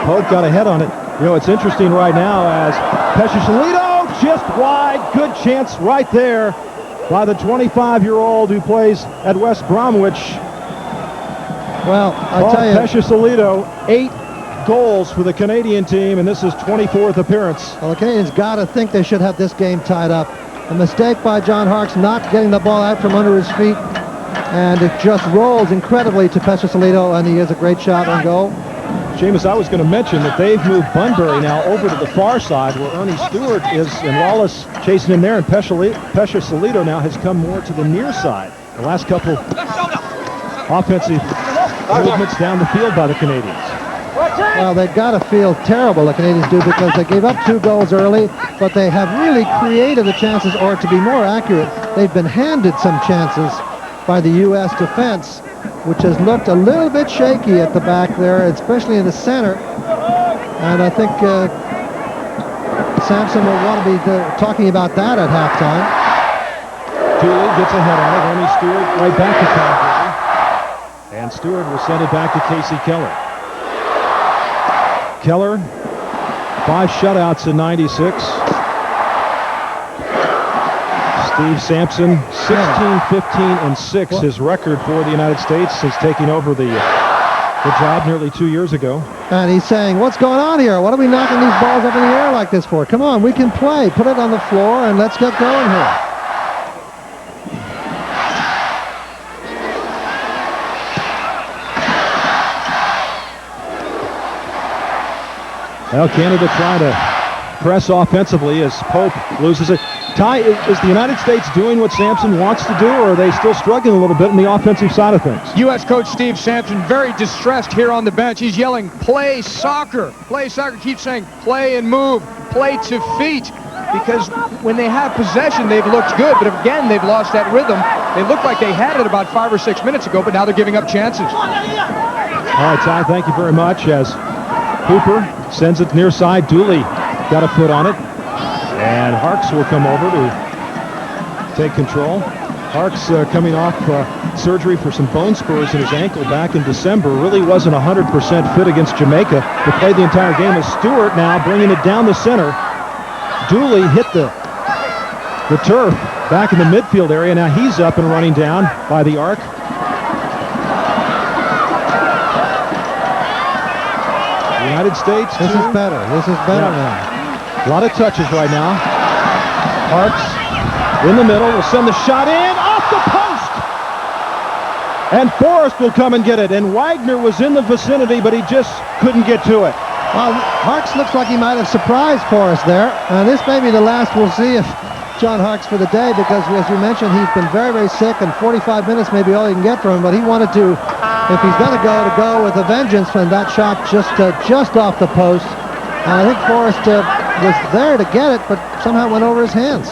Pope got ahead on it. You know, it's interesting right now as Pesciolito just wide. Good chance right there by the 25-year-old who plays at West Bromwich. Well, I tell you, Pesciolito, 8 goals for the Canadian team, and this is 24th appearance. Well, the Canadians got to think they should have this game tied up. A mistake by John Harkes not getting the ball out from under his feet, and it just rolls incredibly to Pesciolito, and he has a great shot on goal. Seamus, I was going to mention that they've moved Bunbury now over to the far side where Ernie Stewart is, and Lawless chasing him there, and Pesciolito now has come more to the near side. The last couple offensive movements down the field by the Canadians. Well, they've got to feel terrible, the Canadians do, because they gave up 2 goals early, but they have really created the chances, or to be more accurate, they've been handed some chances by the U.S. defense, which has looked a little bit shaky at the back there, especially in the center. And I think Sampson will want to be talking about that at halftime. Dooley gets ahead on it. Ernie Stewart right back to Calgary. And Stewart will send it back to Casey Keller. Keller, 5 shutouts in 96. Steve Sampson, 16, 15, and 6, his record for the United States since taking over the job nearly 2 years ago. And he's saying, what's going on here? What are we knocking these balls up in the air like this for? Come on, we can play. Put it on the floor and let's get going here. Well, Canada trying to press offensively as Pope loses it. Ty, is the United States doing what Sampson wants to do, or are they still struggling a little bit in the offensive side of things? U.S. coach Steve Sampson very distressed here on the bench. He's yelling, play soccer. Play soccer. Keeps saying, play and move. Play to feet. Because when they have possession, they've looked good. But again, they've lost that rhythm. They looked like they had it about 5 or 6 minutes ago, but now they're giving up chances. All right, Ty, thank you very much. As Hooper sends it near side, Dooley got a foot on it. And Harkes will come over to take control. Harkes coming off surgery for some bone spurs in his ankle back in December. Really wasn't 100% fit against Jamaica, but played the entire game. As Stewart now bringing it down the center. Dooley hit the turf back in the midfield area. Now he's up and running down by the arc. The United States. This is better. This is better now. A lot of touches right now. Harkes in the middle will send the shot in off the post. And Forrest will come and get it. And Wagner was in the vicinity, but he just couldn't get to it. Well, Harkes looks like he might have surprised Forrest there. And this may be the last we'll see of John Harkes for the day, because as we mentioned, he's been very, very sick, and 45 minutes may be all you can get from him. But he wanted to, if he's going to go with a vengeance, and that shot just off the post. And I think Forrest was there to get it, but somehow went over his hands.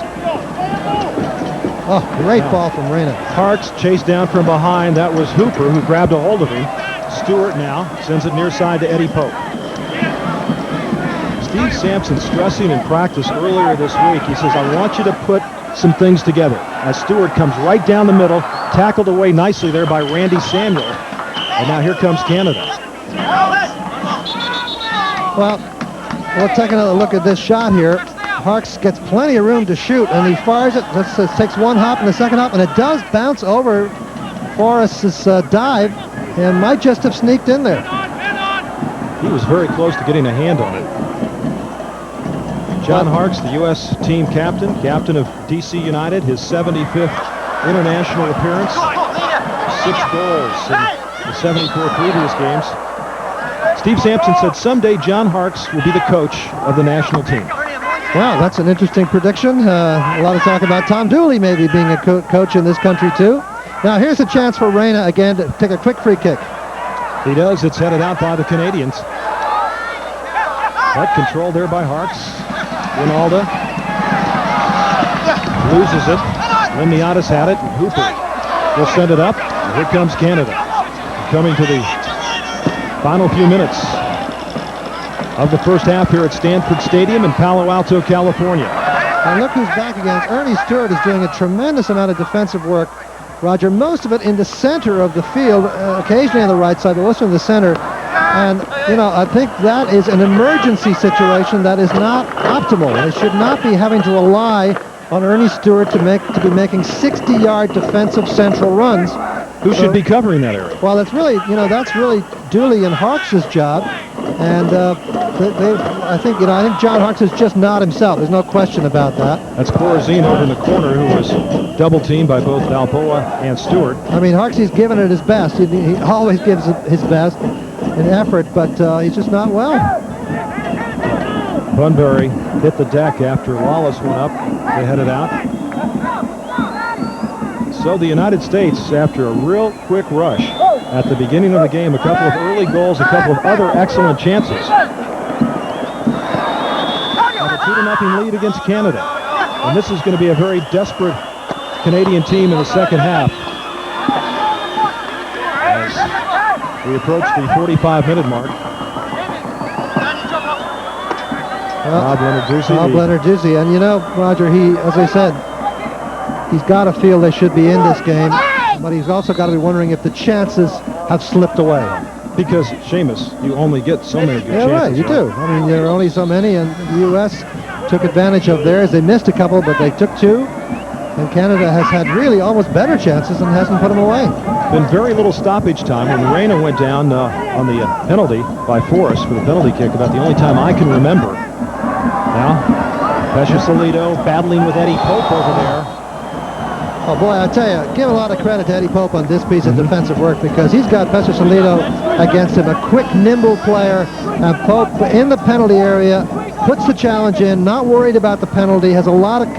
Oh, great ball from Reyna. Harkes chased down from behind. That was Hooper who grabbed a hold of him. Stewart now sends it near side to Eddie Pope. Steve Sampson stressing in practice earlier this week. He says, I want you to put some things together. As Stewart comes right down the middle, tackled away nicely there by Randy Samuel. And now here comes Canada. Well, we'll take another look at this shot here. Harkes gets plenty of room to shoot, and he fires it. This takes one hop and a second hop, and it does bounce over Forrest's dive, and might just have sneaked in there. He was very close to getting a hand on it. John Harkes, the U.S. team captain of D.C. United, his 75th international appearance, 6 goals in the 74 previous games. Steve Sampson said someday John Harkes will be the coach of the national team. Well, that's an interesting prediction. A lot of talk about Tom Dooley maybe being a coach in this country too. Now here's a chance for Reyna again to take a quick free kick. He does. It's headed out by the Canadians. But controlled there by Harkes. Ronaldo loses it. Limniatis had it. And Hooper will send it up. And here comes Canada. Coming to the final few minutes of the first half here at Stanford Stadium in Palo Alto, California. And look who's back again. Ernie Stewart is doing a tremendous amount of defensive work. Roger, most of it in the center of the field, occasionally on the right side, but mostly in the center. And, you know, I think that is an emergency situation that is not optimal. They should not be having to rely on Ernie Stewart to be making 60-yard defensive central runs. Who should be covering that area? Well, that's really Dooley and Harks' job. And I think John Harks is just not himself. There's no question about that. That's Corazine over in the corner, who was double-teamed by both Balboa and Stewart. I mean, Harks, he's given it his best. He always gives his best in effort, but he's just not well. Bunbury hit the deck after Lawless went up. They headed out. So the United States, after a real quick rush at the beginning of the game, a couple of early goals, a couple of other excellent chances, have a 2-0 lead against Canada. And this is going to be a very desperate Canadian team in the second half. As we approach the 45-minute mark. Bob Lenarduzzi. And, you know, Roger, as I said, he's got to feel they should be in this game, but he's also got to be wondering if the chances have slipped away. Because, Seamus, you only get so many good chances. Yeah, right, you do. I mean, there are only so many, and the U.S. took advantage of theirs. They missed a couple, but they took two. And Canada has had really almost better chances and hasn't put them away. Been very little stoppage time. When Reina went down on the penalty by Forrest for the penalty kick, about the only time I can remember. Now, Pesha Salido battling with Eddie Pope over there. Oh, boy, I tell you, give a lot of credit to Eddie Pope on this piece of defensive work, because he's got Pesha Salido against him, a quick, nimble player, and Pope in the penalty area puts the challenge in, not worried about the penalty, has a lot of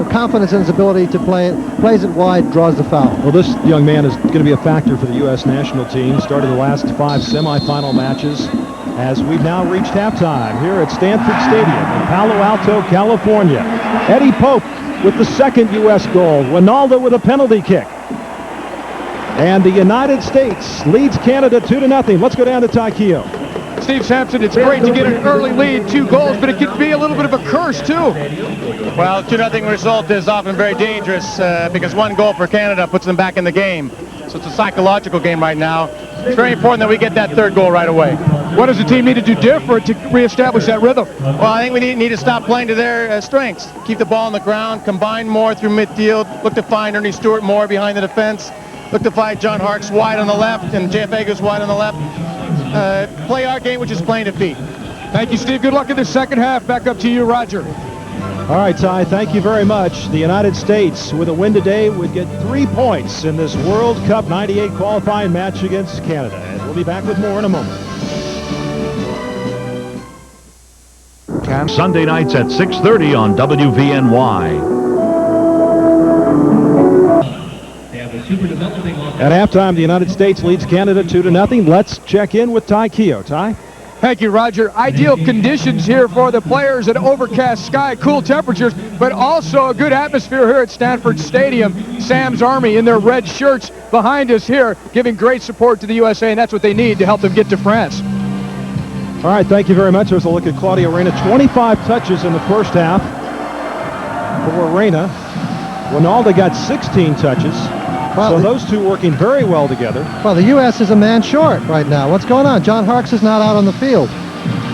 confidence in his ability to play it, plays it wide, draws the foul. Well, this young man is going to be a factor for the U.S. national team, started the last 5 semifinal matches, as we've now reached halftime here at Stanford Stadium in Palo Alto, California. Eddie Pope with the second U.S. goal. Ronaldo with a penalty kick. And the United States leads Canada 2-0. Let's go down to Taikio. Steve Sampson, it's great to get an early lead, 2 goals, but it can be a little bit of a curse, too. Well, 2-0 result is often very dangerous because 1 goal for Canada puts them back in the game. So it's a psychological game right now. It's very important that we get that 3rd goal right away. What does the team need to do different to reestablish that rhythm? Well, I think we need to stop playing to their strengths. Keep the ball on the ground, combine more through midfield, look to find Ernie Stewart more behind the defense, look to find John Harks wide on the left and JF Eggers wide on the left. Play our game, which is playing to beat. Thank you, Steve. Good luck in the second half. Back up to you, Roger. All right, Ty, thank you very much. The United States, with a win today, would get 3 points in this World Cup 98 qualifying match against Canada. And we'll be back with more in a moment. Sunday nights at 6:30 on WVNY. At halftime, the United States leads Canada 2-0. Let's check in with Ty Keogh. Ty? Thank you, Roger. Ideal conditions here for the players, an overcast sky, cool temperatures, but also a good atmosphere here at Stanford Stadium. Sam's Army in their red shirts behind us here, giving great support to the USA, and that's what they need to help them get to France. All right, thank you very much. There's a look at Claudia Reina. 25 touches in the first half for Reina. Ronaldo got 16 touches. Well, so those two working very well together. Well, the U.S. is a man short right now. What's going on? John Harks is not out on the field.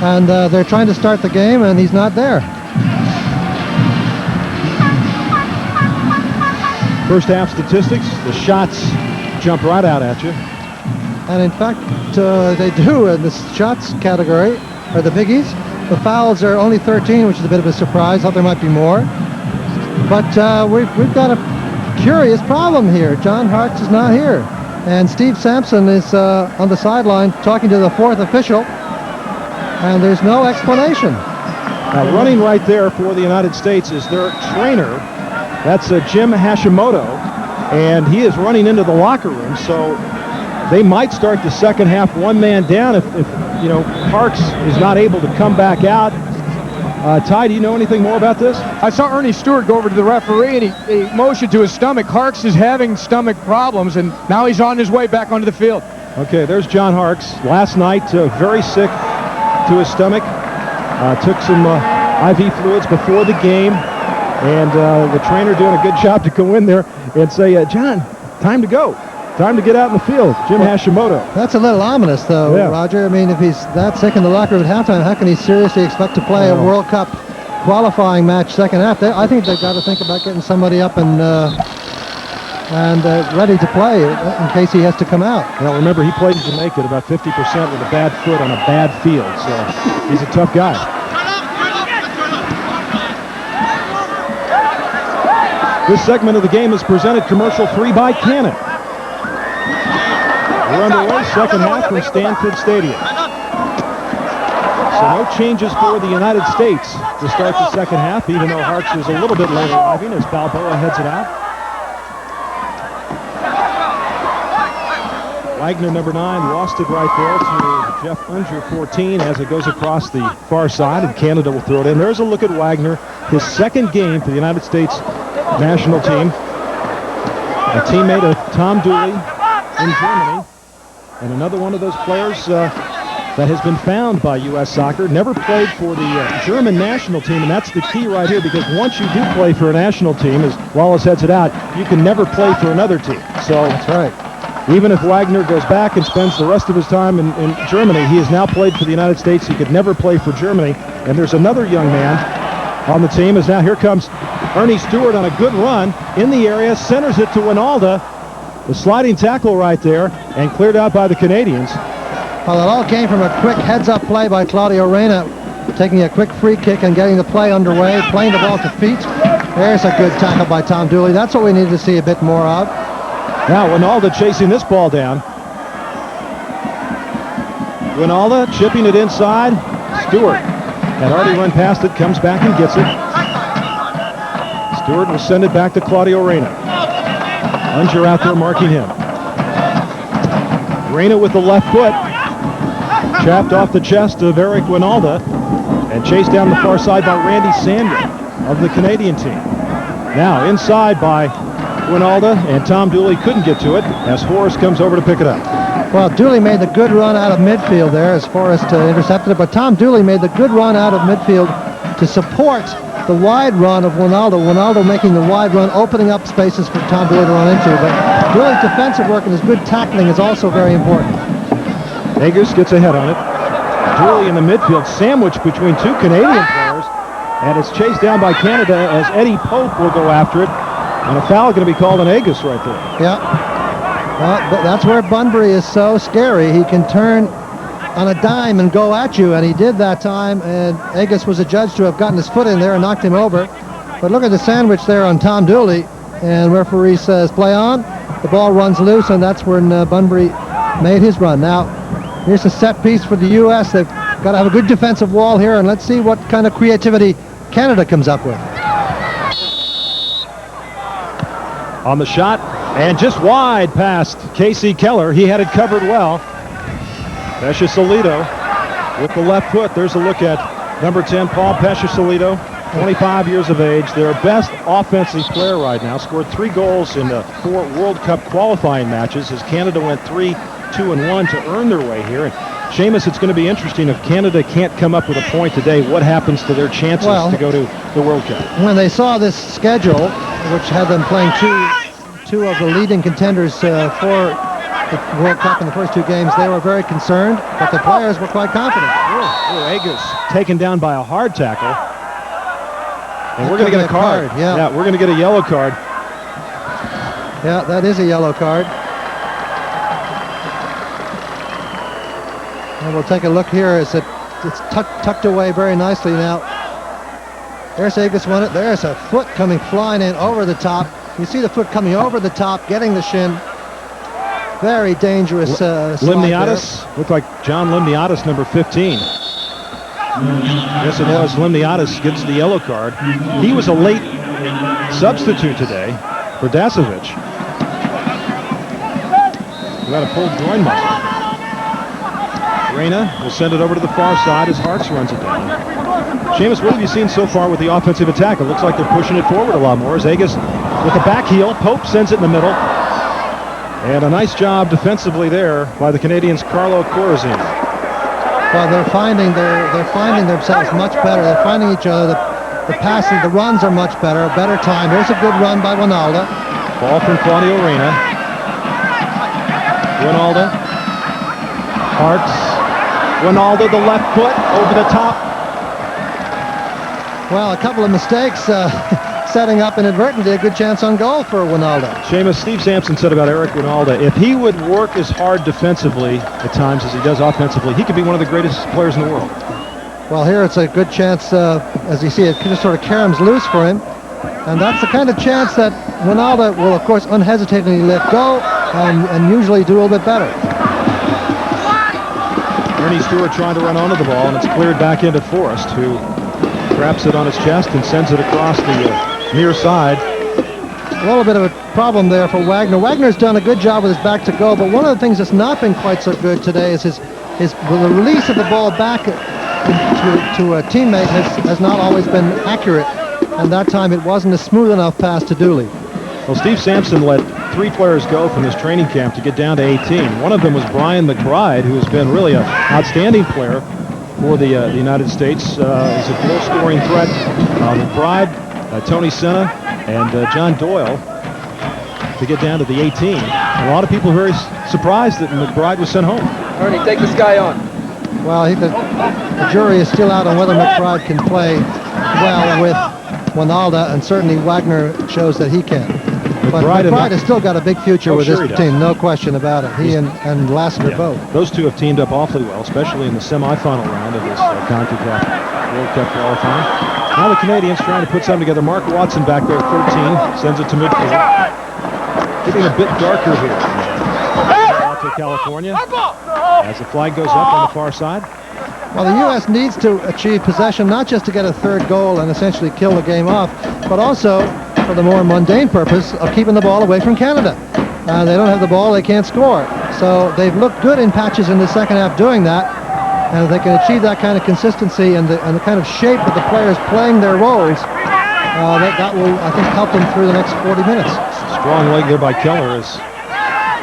And they're trying to start the game, and he's not there. First half statistics, the shots jump right out at you. And in fact, they do in the shots category, or the biggies. The fouls are only 13, which is a bit of a surprise. Thought there might be more. But we've got a curious problem here. John Harks is not here. And Steve Sampson is on the sideline talking to the 4th official. And there's no explanation. Now, running right there for the United States is their trainer. That's Jim Hashimoto. And he is running into the locker room. So they might start the second half 1 man down if Harks is not able to come back out. Ty, do you know anything more about this? I saw Ernie Stewart go over to the referee, and he motioned to his stomach. Harks is having stomach problems, and now he's on his way back onto the field. Okay, there's John Harks. Last night, very sick to his stomach. Took some IV fluids before the game, and the trainer doing a good job to go in there and say, John, time to go. Time to get out in the field. Jim Hashimoto. That's a little ominous, though, Yeah. Roger. I mean, if he's that sick in the locker room at halftime, how can he seriously expect to play a World Cup qualifying match second half? I think they've got to think about getting somebody up and ready to play in case he has to come out. Well, remember, he played in Jamaica at about 50% with a bad foot on a bad field, so he's a tough guy. This segment of the game is presented commercial-free by Canon. We're underway, second half from Stanford Stadium. So no changes for the United States to start the second half, even though Harks is a little bit late arriving as Balboa heads it out. Wagner, number 9, lost it right there to Jeff Unger, 14, as it goes across the far side, and Canada will throw it in. There's a look at Wagner, his second game for the United States national team. A teammate of Tom Dooley in Germany, and another one of those players that has been found by U.S. Soccer. Never played for the German national team, and that's the key right here, because once you do play for a national team, as Wallace heads it out, you can never play for another team. So that's right. Even if Wagner goes back and spends the rest of his time in Germany, he has now played for the United States. He could never play for Germany. And there's another young man on the team, as now here comes Ernie Stewart on a good run in the area, centers it to Winalda. The sliding tackle right there, and cleared out by the Canadians. Well, it all came from a quick heads-up play by Claudio Reyna, taking a quick free kick and getting the play underway, playing the ball to feet. There's a good tackle by Tom Dooley. That's what we need to see a bit more of. Now Winalda chasing this ball down. Winalda chipping it inside. Stewart had already run past it, comes back and gets it. Stewart will send it back to Claudio Reyna. Unger out there marking him. Reyna with the left foot. Chapped off the chest of Eric Winalda and chased down the far side by Randy Sandra of the Canadian team. Now inside by Winalda, and Tom Dooley couldn't get to it as Forrest comes over to pick it up. Well, Dooley made the good run out of midfield there as Forrest intercepted it, but Tom Dooley made the good run out of midfield to support the wide run of Winalda. Winalda making the wide run, opening up spaces for Tom Dooley to run into. But Dooley's defensive work and his good tackling is also very important. Agus gets ahead on it. Dooley in the midfield, sandwiched between two Canadian players, and it's chased down by Canada as Eddie Pope will go after it. And a foul going to be called on Agus right there. Yeah. Well, but that's where Bunbury is so scary. He can turn on a dime and go at you, and he did that time, and Agus was adjudged to have gotten his foot in there and knocked him over. But look at the sandwich there on Tom Dooley, and referee says play on. The ball runs loose, and that's when Bunbury made his run. Now, here's a set piece for the U.S. They've got to have a good defensive wall here, and let's see what kind of creativity Canada comes up with. On the shot, and just wide past Casey Keller. He had it covered well. Pescia-Solido with the left foot. There's a look at number 10, Paul Pescia-Solido, 25 years of age. Their best offensive player right now. Scored 3 goals in the 4 World Cup qualifying matches as Canada went 3-2-1 to earn their way here. And Seamus, it's going to be interesting if Canada can't come up with a point today. What happens to their chances to go to the World Cup? When they saw this schedule, which had them playing two of the leading contenders for the World Cup in the first 2 games, they were very concerned, but the players were quite confident. Agus taken down by a hard tackle. And we're going to get a card. Yeah, we're going to get a yellow card. Yeah, that is a yellow card. And we'll take a look here as it's tucked away very nicely now. There's Agus won it. There's a foot coming flying in over the top. You see the foot coming over the top, getting the shin. Very dangerous Limniadis, looked like John Limniadis, number 15. Yes, it was. Limniadis gets the yellow card. He was a late substitute today for Dasovic. Who had a pulled groin muscle. Reyna will send it over to the far side as Harks runs it down. Seamus, what have you seen so far with the offensive attack? It looks like they're pushing it forward a lot more. As Agus with the back heel, Pope sends it in the middle. And a nice job defensively there by the Canadians' Carlo Corazin. Well, they're finding themselves much better. They're finding each other. The passing, the runs are much better. A better time. Here's a good run by Winalda. Ball from Claudio Reyna. Winalda. Harks. Winalda, the left foot, over the top. Well, a couple of mistakes setting up inadvertently a good chance on goal for Winalda. Seamus, Steve Sampson said about Eric Winalda, if he would work as hard defensively at times as he does offensively, he could be one of the greatest players in the world. Well, here it's a good chance, as you see, it just sort of caroms loose for him. And that's the kind of chance that Winalda will, of course, unhesitatingly let go and usually do a little bit better. Ernie Stewart trying to run onto the ball, and it's cleared back into Forrest, who traps it on his chest and sends it across the near side. A little bit of a problem there for Wagner. Wagner's done a good job with his back to goal, but one of the things that's not been quite so good today is the release of the ball back to a teammate has not always been accurate, and that time it wasn't a smooth enough pass to Dooley. Well, Steve Sampson let 3 players go from his training camp to get down to 18. One of them was Brian McBride, who has been really an outstanding player for the United States. He's a goal-scoring threat. McBride, Tony Senna, and John Doyle to get down to the 18. And a lot of people were very surprised that McBride was sent home. Ernie, take this guy on. Well, the jury is still out on whether McBride can play well with Winalda, and certainly Wagner shows that he can. But McBride has still got a big future with this team, no question about it. He and Lassiter both. Those two have teamed up awfully well, especially in the semifinal round of this CONCACAF World Cup qualifying. Now the Canadians trying to put something together. Mark Watson back there at 13, sends it to midfield. Getting a bit darker here. Alto California, as the flag goes up on the far side. Well, the U.S. needs to achieve possession, not just to get a third goal and essentially kill the game off, but also for the more mundane purpose of keeping the ball away from Canada. They don't have the ball, they can't score. So they've looked good in patches in the second half doing that, and if they can achieve that kind of consistency and the kind of shape of the players playing their roles, that will, I think, help them through the next 40 minutes. Strong leg there by Keller as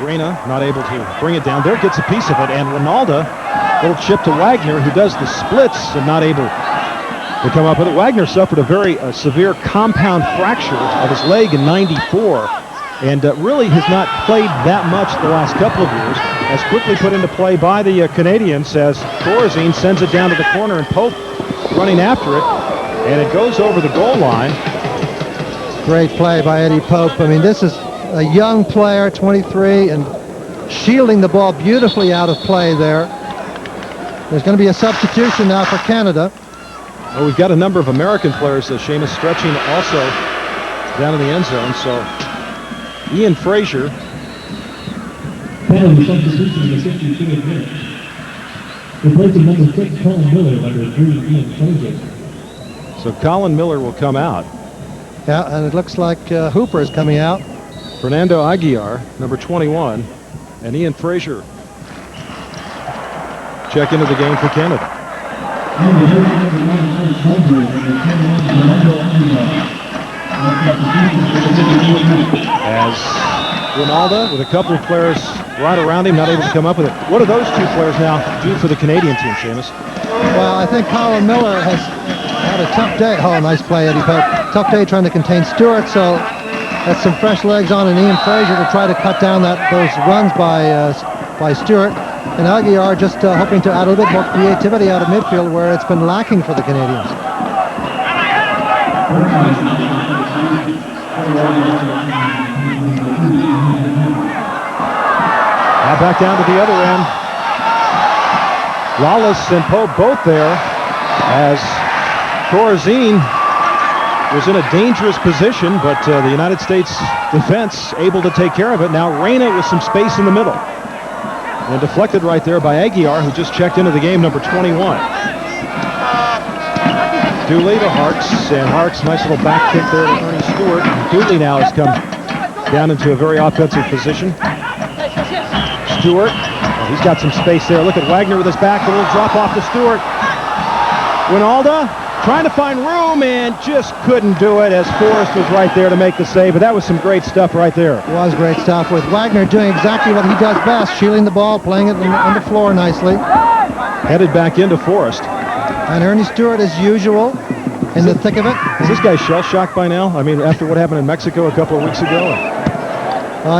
Reyna not able to bring it down. There gets a piece of it, and Winalda, little chip to Wagner, who does the splits and not able to come up with it. Wagner suffered a very severe compound fracture of his leg in '94, and really has not played that much the last couple of years. As quickly put into play by the Canadians as Corazine sends it down to the corner, and Pope running after it, and it goes over the goal line. Great play by Eddie Pope. I mean, this is a young player, 23, and shielding the ball beautifully out of play there. There's going to be a substitution now for Canada. Well, we've got a number of American players, Seamus, stretching also down in the end zone. So Ian Frazier. Following the substitution in the 62nd minute. Replacing number 6, Colin Miller, number 3, Ian Frazier. So Colin Miller will come out. Yeah, and it looks like Hooper is coming out. Fernando Aguiar, number 21, and Ian Frazier check into the game for Canada. As Winalda, with a couple of players right around him, not able to come up with it. What do those two players now do for the Canadian team, Seamus? Well, I think Colin Miller has had a tough day. Oh, nice play, Eddie Pope. Tough day trying to contain Stewart, so that's some fresh legs on and Ian Frazier to try to cut down those runs by Stewart. And Aguiar just hoping to add a little bit more creativity out of midfield where it's been lacking for the Canadians. Now back down to the other end. Lawless and Pope both there as Corazine was in a dangerous position, but the United States defense able to take care of it. Now Reyna with some space in the middle. And deflected right there by Aguiar, who just checked into the game, number 21. Dooley to Harks, and Harks, nice little back kick there to Ernie Stewart. Dooley now has come down into a very offensive position. Stewart, he's got some space there. Look at Wagner with his back, a little drop off to Stewart. Winalda trying to find room and just couldn't do it as Forrest was right there to make the save. But that was some great stuff right there. It was great stuff with Wagner doing exactly what he does best, shielding the ball, playing it on the floor nicely. Headed back into Forrest. And Ernie Stewart, as usual, in the thick of it. Is this guy shell-shocked by now? I mean, after what happened in Mexico a couple of weeks ago?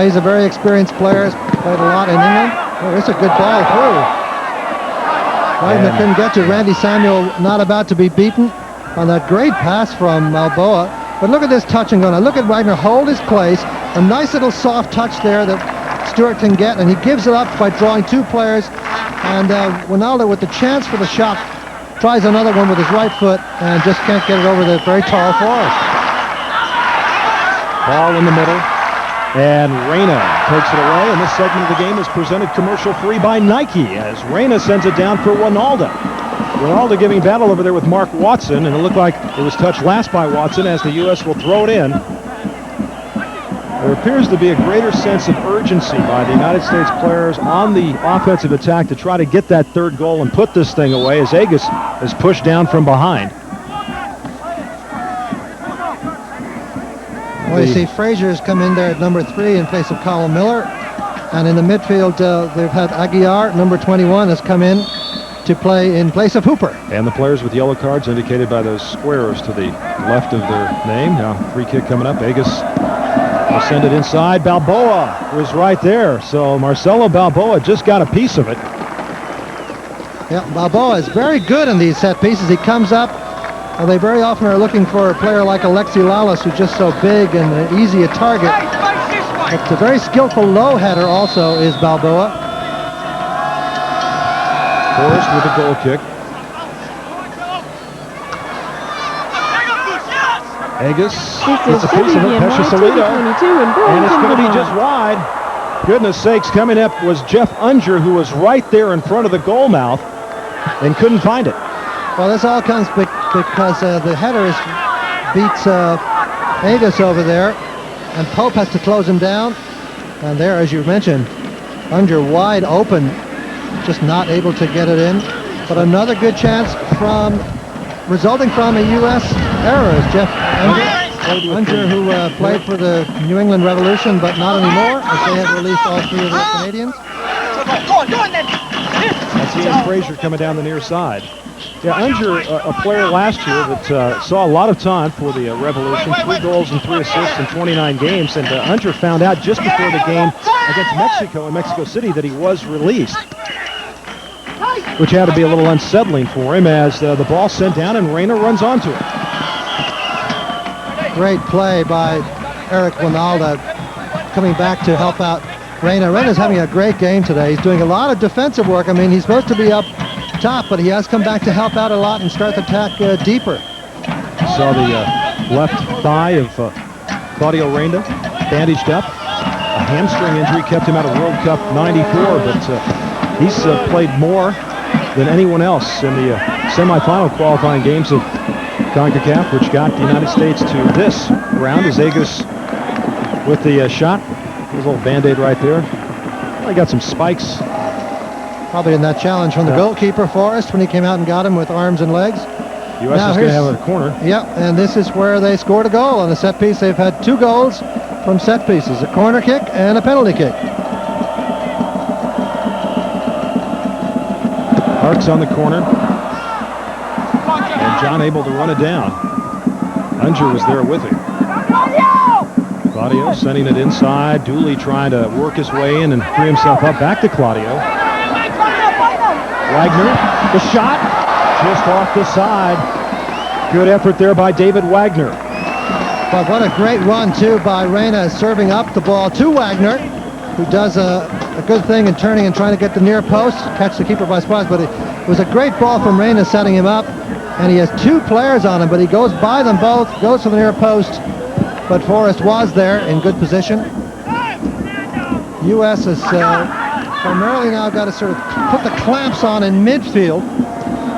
He's a very experienced player. He's played a lot in England. Oh, it's a good ball through. Wagner couldn't get to Randy Samuel, not about to be beaten on that great pass from Balboa. But look at this touching going on. Look at Wagner hold his place. A nice little soft touch there that Stewart can get, and he gives it up by drawing two players. And Ronaldo, with the chance for the shot, tries another one with his right foot and just can't get it over the very tall Forrest. Ball in the middle, and Reyna takes it away, and this segment of the game is presented commercial-free by Nike as Reyna sends it down for Ronaldo. Ronaldo giving battle over there with Mark Watson, and it looked like it was touched last by Watson as the U.S. will throw it in. There appears to be a greater sense of urgency by the United States players on the offensive attack to try to get that third goal and put this thing away as Agus is pushed down from behind. Well, you see Frazier's come in there at number 3 in place of Colin Miller. And in the midfield, they've had Aguiar, number 21, has come in to play in place of Hooper. And the players with yellow cards indicated by those squares to the left of their name. Now, free kick coming up. Agus will send it inside. Balboa was right there. So Marcelo Balboa just got a piece of it. Yeah, Balboa is very good in these set pieces. He comes up. Well, they very often are looking for a player like Alexi Lalas, who's just so big and easy a target. It's a very skillful low header also is Balboa. Forrest with a goal kick. Agus gets a piece of it. Pesha Salido. And it's going to be just wide. Goodness sakes, coming up was Jeff Unger, who was right there in front of the goal mouth and couldn't find it. Well, this all comes because the header beats Agus over there, and Pope has to close him down. And there, as you mentioned, Unger wide open, just not able to get it in. But another good chance resulting from a U.S. error is Jeff Unger, who played for the New England Revolution, but not anymore, as they have released all 3 of their Canadians. That's Ian Fraser coming down the near side. Yeah, Unger, a player last year that saw a lot of time for the Revolution, 3 goals and 3 assists in 29 games, and Unger found out just before the game against Mexico in Mexico City that he was released, which had to be a little unsettling for him as the ball sent down and Reyna runs onto it. Great play by Eric Wijnaldum coming back to help out Reyna. Reyna's having a great game today. He's doing a lot of defensive work. I mean, he's supposed to be up top, but he has come back to help out a lot and start the attack deeper. Saw the left thigh of Claudio Reyna bandaged up. A hamstring injury kept him out of World Cup '94, but he's played more than anyone else in the semifinal qualifying games of CONCACAF, which got the United States to this round as Agus with the shot. There's a little Band-Aid right there. I got some spikes. Probably in that challenge from the goalkeeper, Forrest, when he came out and got him with arms and legs. U.S. is going to have a corner. Yeah, and this is where they scored a goal on a set piece. They've had 2 goals from set pieces, a corner kick and a penalty kick. Harks on the corner. And John able to run it down. Unger was there with him. Claudio sending it inside. Dooley trying to work his way in and free himself up. Back to Claudio. Wagner, the shot, just off the side. Good effort there by David Wagner. But what a great run, too, by Reyna, serving up the ball to Wagner, who does a good thing in turning and trying to get the near post, catch the keeper by surprise. But it was a great ball from Reyna setting him up, and he has 2 players on him, but he goes by them both, goes to the near post, but Forrest was there in good position. U.S. has primarily now got to sort of put the clamps on in midfield,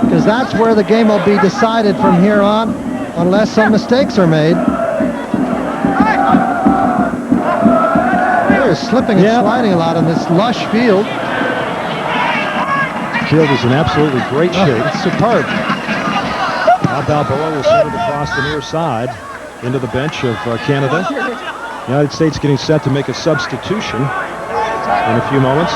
because that's where the game will be decided from here on, unless some mistakes are made. They're slipping and sliding a lot in this lush field. Field is in absolutely great shape. It's superb. Now Balboa will send it across the near side into the bench of Canada. The United States getting set to make a substitution in a few moments.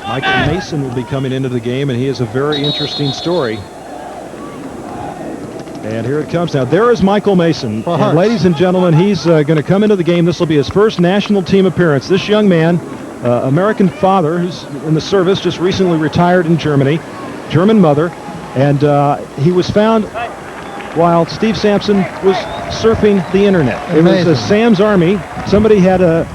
Michael Mason will be coming into the game, and he is a very interesting story. And here it comes now. There is Michael Mason. For And Hearts. ladies and gentlemen, he's going to come into the game. This will be his first national team appearance. This young man, American father, who's in the service, just recently retired in Germany, German mother, and he was found while Steve Sampson was surfing the internet. Amazing. It was Sam's Army. Somebody had a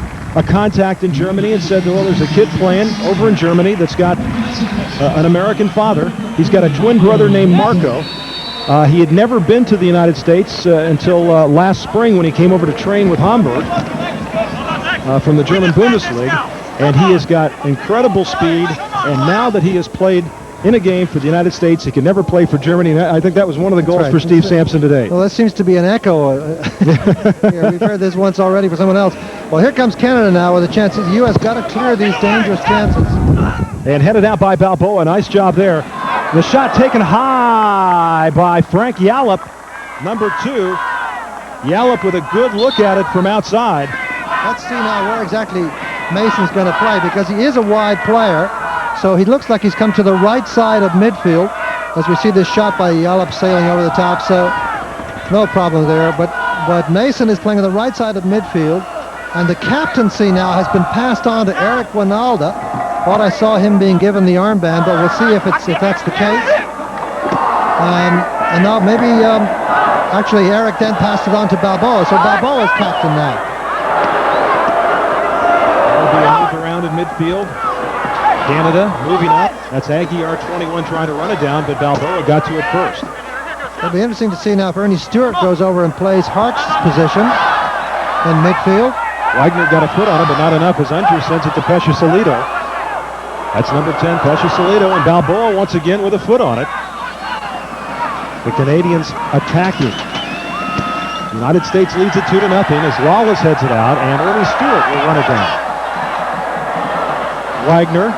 contact in Germany and said, well, there's a kid playing over in Germany that's got an American father. He's got a twin brother named Marco. He had never been to the United States until last spring when he came over to train with Hamburg from the German Bundesliga. And he has got incredible speed. And now that he has played in a game for the United States, he can never play for Germany. And I think that was one of the goals for Steve Sampson today. Well, that seems to be an echo. Here, we've heard this once already for someone else. Well, here comes Canada now with a chance. The U.S. got to clear these dangerous chances. And headed out by Balboa. Nice job there. The shot taken high by Frank Yallop, number 2. Yallop with a good look at it from outside. Let's see now where exactly Mason's going to play, because he is a wide player. So he looks like he's come to the right side of midfield as we see this shot by Yallop sailing over the top. So no problem there. But Mason is playing on the right side of midfield. And the captaincy now has been passed on to Eric Winalda. Thought I saw him being given the armband, but we'll see if that's the case. And now maybe actually Eric then passed it on to Balboa. So Balboa is captain now. There'll be a move around in midfield. Canada moving up. That's Aguiar 21 trying to run it down, but Balboa got to it first. It'll be interesting to see now if Ernie Stewart goes over and plays Hark's position in midfield. Wagner got a foot on it, but not enough as Unger sends it to Pesce Salido. That's number 10, Pesce Salido, and Balboa once again with a foot on it. The Canadians attacking. The United States leads it 2-0 as Lawless heads it out, and Ernie Stewart will run it down. Wagner.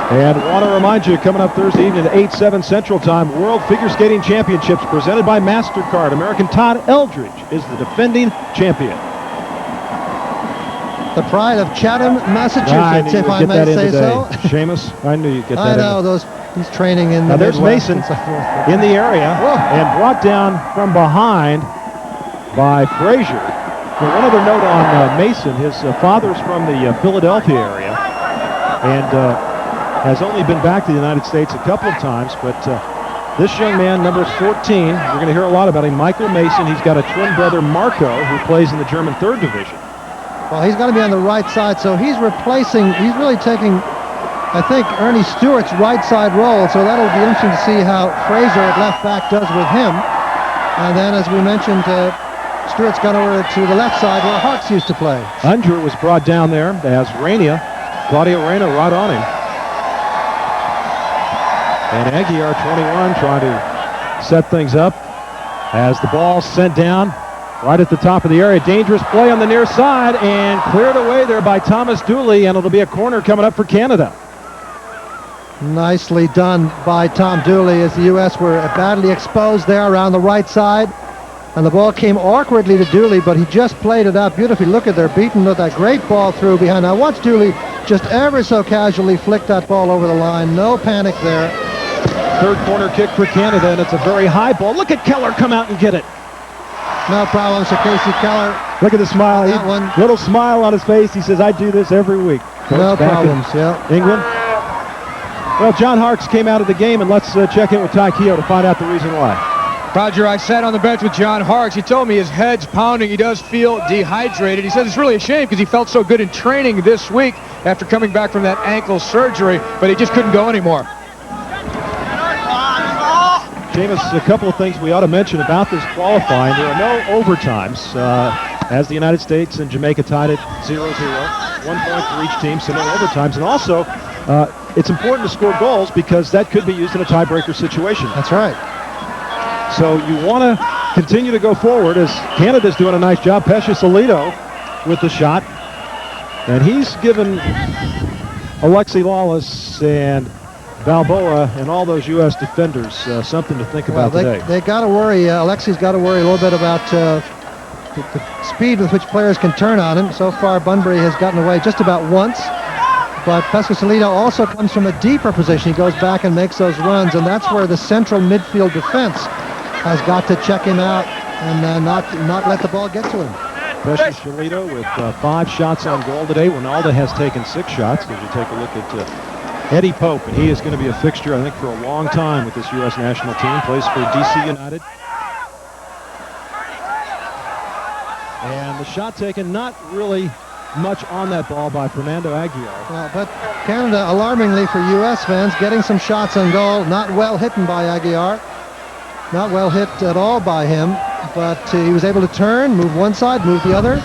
And want to remind you, coming up Thursday evening at 8/7 Central Time, World Figure Skating Championships presented by MasterCard. American Todd Eldridge is the defending champion. The pride of Chatham, Massachusetts, if I may say so. Seamus, I knew you'd get that I know, he's training in the Now there's Midwest Mason and so forth. in the area. Whoa. And brought down from behind by Frazier. Now, one other note on Mason, his father's from the Philadelphia area and has only been back to the United States a couple of times, but this young man, number 14, we're going to hear a lot about him, Michael Mason. He's got a twin brother, Marco, who plays in the German 3rd Division. Well, he's got to be on the right side, so he's really taking, I think, Ernie Stewart's right side role, so that'll be interesting to see how Frazier at left back does with him. And then, as we mentioned, Stewart's gone over to the left side where Harks used to play. Unger was brought down there as Claudio Reyna right on him. And Aguiar, 21, trying to set things up as the ball sent down right at the top of the area. Dangerous play on the near side and cleared away there by Thomas Dooley, and it'll be a corner coming up for Canada. Nicely done by Tom Dooley as the U.S. were badly exposed there around the right side. And the ball came awkwardly to Dooley, but he just played it out beautifully. Look at, they're beaten with that great ball through behind. Now watch Dooley just ever so casually flick that ball over the line. No panic there. Third corner kick for Canada, and it's a very high ball. Look at Keller come out and get it. No problem, Sir Casey Keller. Look at the smile. Little smile on his face. He says, I do this every week. No problems, yeah. England. Well, John Harks came out of the game, and let's check in with Ty Keogh to find out the reason why. Roger, I sat on the bench with John Harks. He told me his head's pounding. He does feel dehydrated. He says it's really a shame because he felt so good in training this week after coming back from that ankle surgery, but he just couldn't go anymore. Seamus, a couple of things we ought to mention about this qualifying. There are no overtimes as the United States and Jamaica tied it 0-0. 1 point for each team, so no overtimes. And also, it's important to score goals because that could be used in a tiebreaker situation. That's right. So you want to continue to go forward as Canada's doing a nice job. Pesce Salido with the shot. And he's given Alexi Lawless and Balboa and all those U.S. defenders something to think about today. They got to worry. Alexi's got to worry a little bit about the speed with which players can turn on him. So far, Bunbury has gotten away just about once. But Pesce Salido also comes from a deeper position. He goes back and makes those runs, and that's where the central midfield defense has got to check him out and not let the ball get to him. Precious Shalito with 5 shots on goal today. Ronaldo has taken 6 shots. As you take a look at Eddie Pope, and he is going to be a fixture, I think, for a long time with this U.S. national team. Plays for DC United. And the shot taken, not really much on that ball by Fernando Aguiar. Well, but Canada, alarmingly for U.S. fans, getting some shots on goal. Not well hit by Aguiar. Not well hit at all by him. But he was able to turn, move one side, move the other.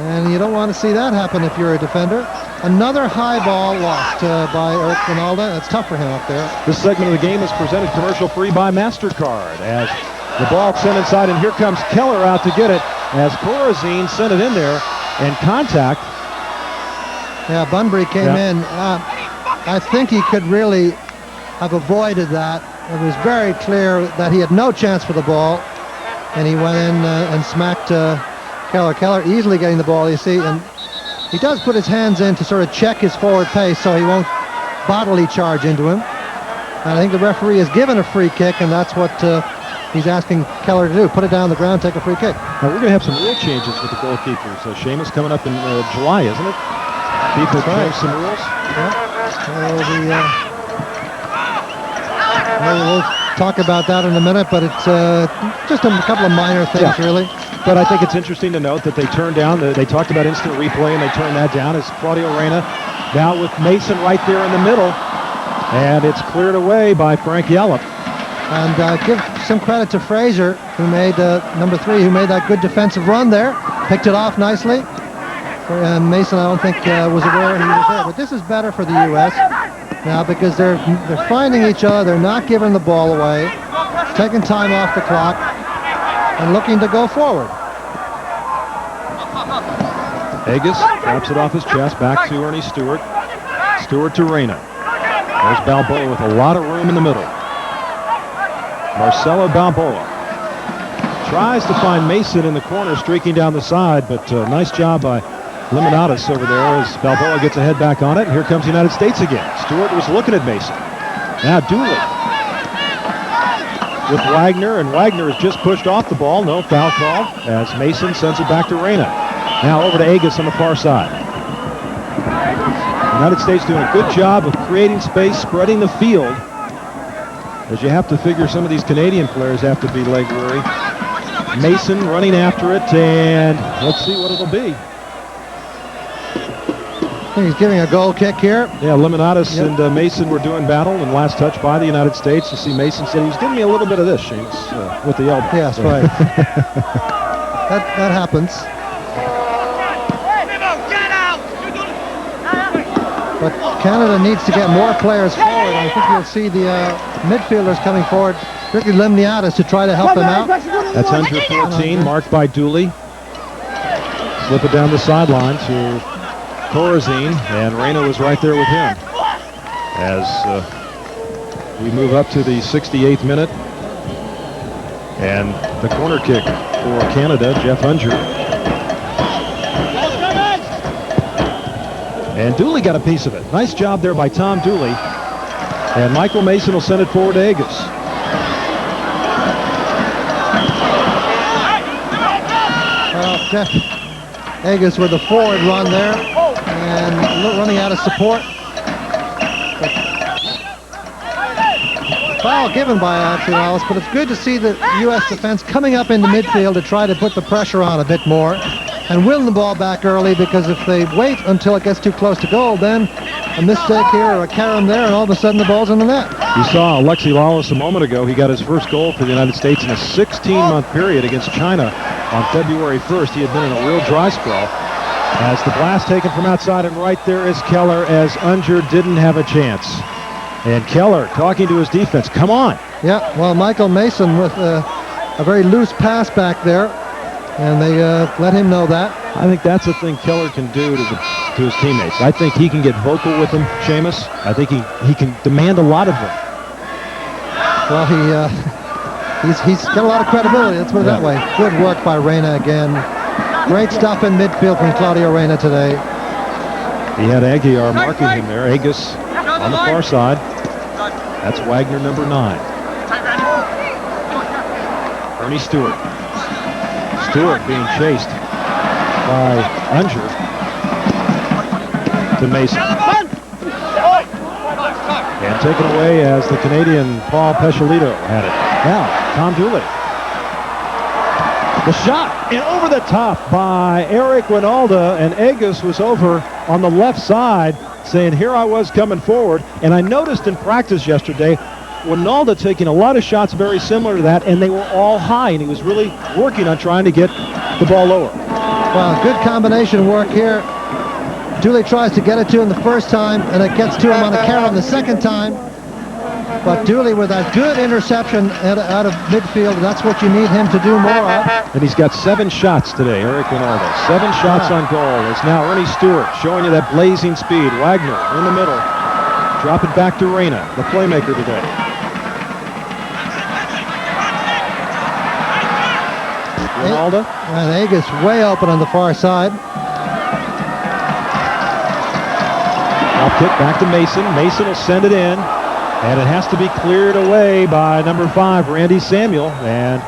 And you don't want to see that happen if you're a defender. Another high ball lost by Eric Ronaldo. That's tough for him up there. This segment of the game is presented commercial-free by MasterCard. As the ball sent inside, and here comes Keller out to get it. As Corazine sent it in there, and contact. Yeah, Bunbury came in. I think he could really have avoided that. It was very clear that he had no chance for the ball. And he went in and smacked Keller. Keller easily getting the ball, you see, and he does put his hands in to sort of check his forward pace so he won't bodily charge into him. And I think the referee has given a free kick, and that's what he's asking Keller to do. Put it down on the ground, take a free kick. Now, we're going to have some rule changes with the goalkeepers. Seamus coming up in July, isn't it? FIFA changed some rules. We'll talk about that in a minute, but it's just a couple of minor things, really. But I think it's interesting to note that they turned down, they talked about instant replay, and they turned that down as Claudio Reyna now with Mason right there in the middle. And it's cleared away by Frank Yallop. And give some credit to Fraser, who made number 3, who made that good defensive run there. Picked it off nicely. Mason, I don't think, was aware he was there. But this is better for the U.S. now because they're finding each other. They're not giving the ball away, taking time off the clock, and looking to go forward. Aegis drops it off his chest, back to Ernie Stewart. Stewart to Reyna. There's Balboa with a lot of room in the middle. Marcelo Balboa tries to find Mason in the corner, streaking down the side, but nice job by Liminatis over there as Balboa gets a head back on it. And here comes the United States again. Stewart was looking at Mason. Now Dooley with Wagner, and Wagner has just pushed off the ball. No foul call as Mason sends it back to Reyna. Now over to Aegis on the far side. The United States doing a good job of creating space, spreading the field, as you have to figure some of these Canadian players have to be leg weary. Mason running after it, and let's see what it'll be. He's giving a goal kick here. Yeah, Liminatis and Mason were doing battle, and last touch by the United States. You see Mason said he was giving me a little bit of this, Seamus, with the elbow. Yes, right. that happens. But Canada needs to get more players forward. I think you'll see the midfielders coming forward, particularly Lemniatis, to try to help them out. That's under 14, marked by Dooley. Slip it down the sideline to Corazine, and Reyna was right there with him. As we move up to the 68th minute, and the corner kick for Canada, Jeff Unger. And Dooley got a piece of it. Nice job there by Tom Dooley. And Michael Mason will send it forward to Aegis. Well, Jeff Aegis with a forward run there, and running out of support. Foul given by Wallace, but it's good to see the U.S. defense coming up into midfield to try to put the pressure on a bit more and win the ball back early, because if they wait until it gets too close to goal, then a mistake here or a carom there, and all of a sudden the ball's in the net. You saw Alexi Lawless a moment ago. He got his first goal for the United States in a 16-month period against China on February 1st. He had been in a real dry spell. As the blast taken from outside, and right there is Keller, as Unger didn't have a chance. And Keller talking to his defense. Come on. Yeah, well, Michael Mason with a very loose pass back there, and they let him know that. I think that's the thing Keller can do to his teammates. I think he can get vocal with them, Seamus. I think he can demand a lot of them. Well, he's got a lot of credibility, let's put it that way. Good work by Reyna again. Great stuff in midfield from Claudio Reyna today. He had Aguiar marking him there. Aegis on the far side. That's Wagner, number 9. Ernie Stewart. Stewart being chased by Unger to Mason. And taken away as the Canadian Paul Pesciolito had it. Now, Tom Dooley. The shot, and over the top by Eric Winalda, and Agus was over on the left side saying, here I was coming forward. And I noticed in practice yesterday, Winalda taking a lot of shots very similar to that, and they were all high, and he was really working on trying to get the ball lower. Well, good combination work here. Dooley tries to get it to him the first time, and it gets to him on a carry the second time. But Dooley with a good interception out of midfield, and that's what you need him to do more of. And he's got 7 shots today, Eric Winalda. 7 shots on goal. It's now Ernie Stewart showing you that blazing speed. Wagner in the middle. Drop it back to Reyna, the playmaker today. Winalda. And Agus way open on the far side. Drop kick back to Mason. Mason will send it in. And it has to be cleared away by number 5, Randy Samuel. And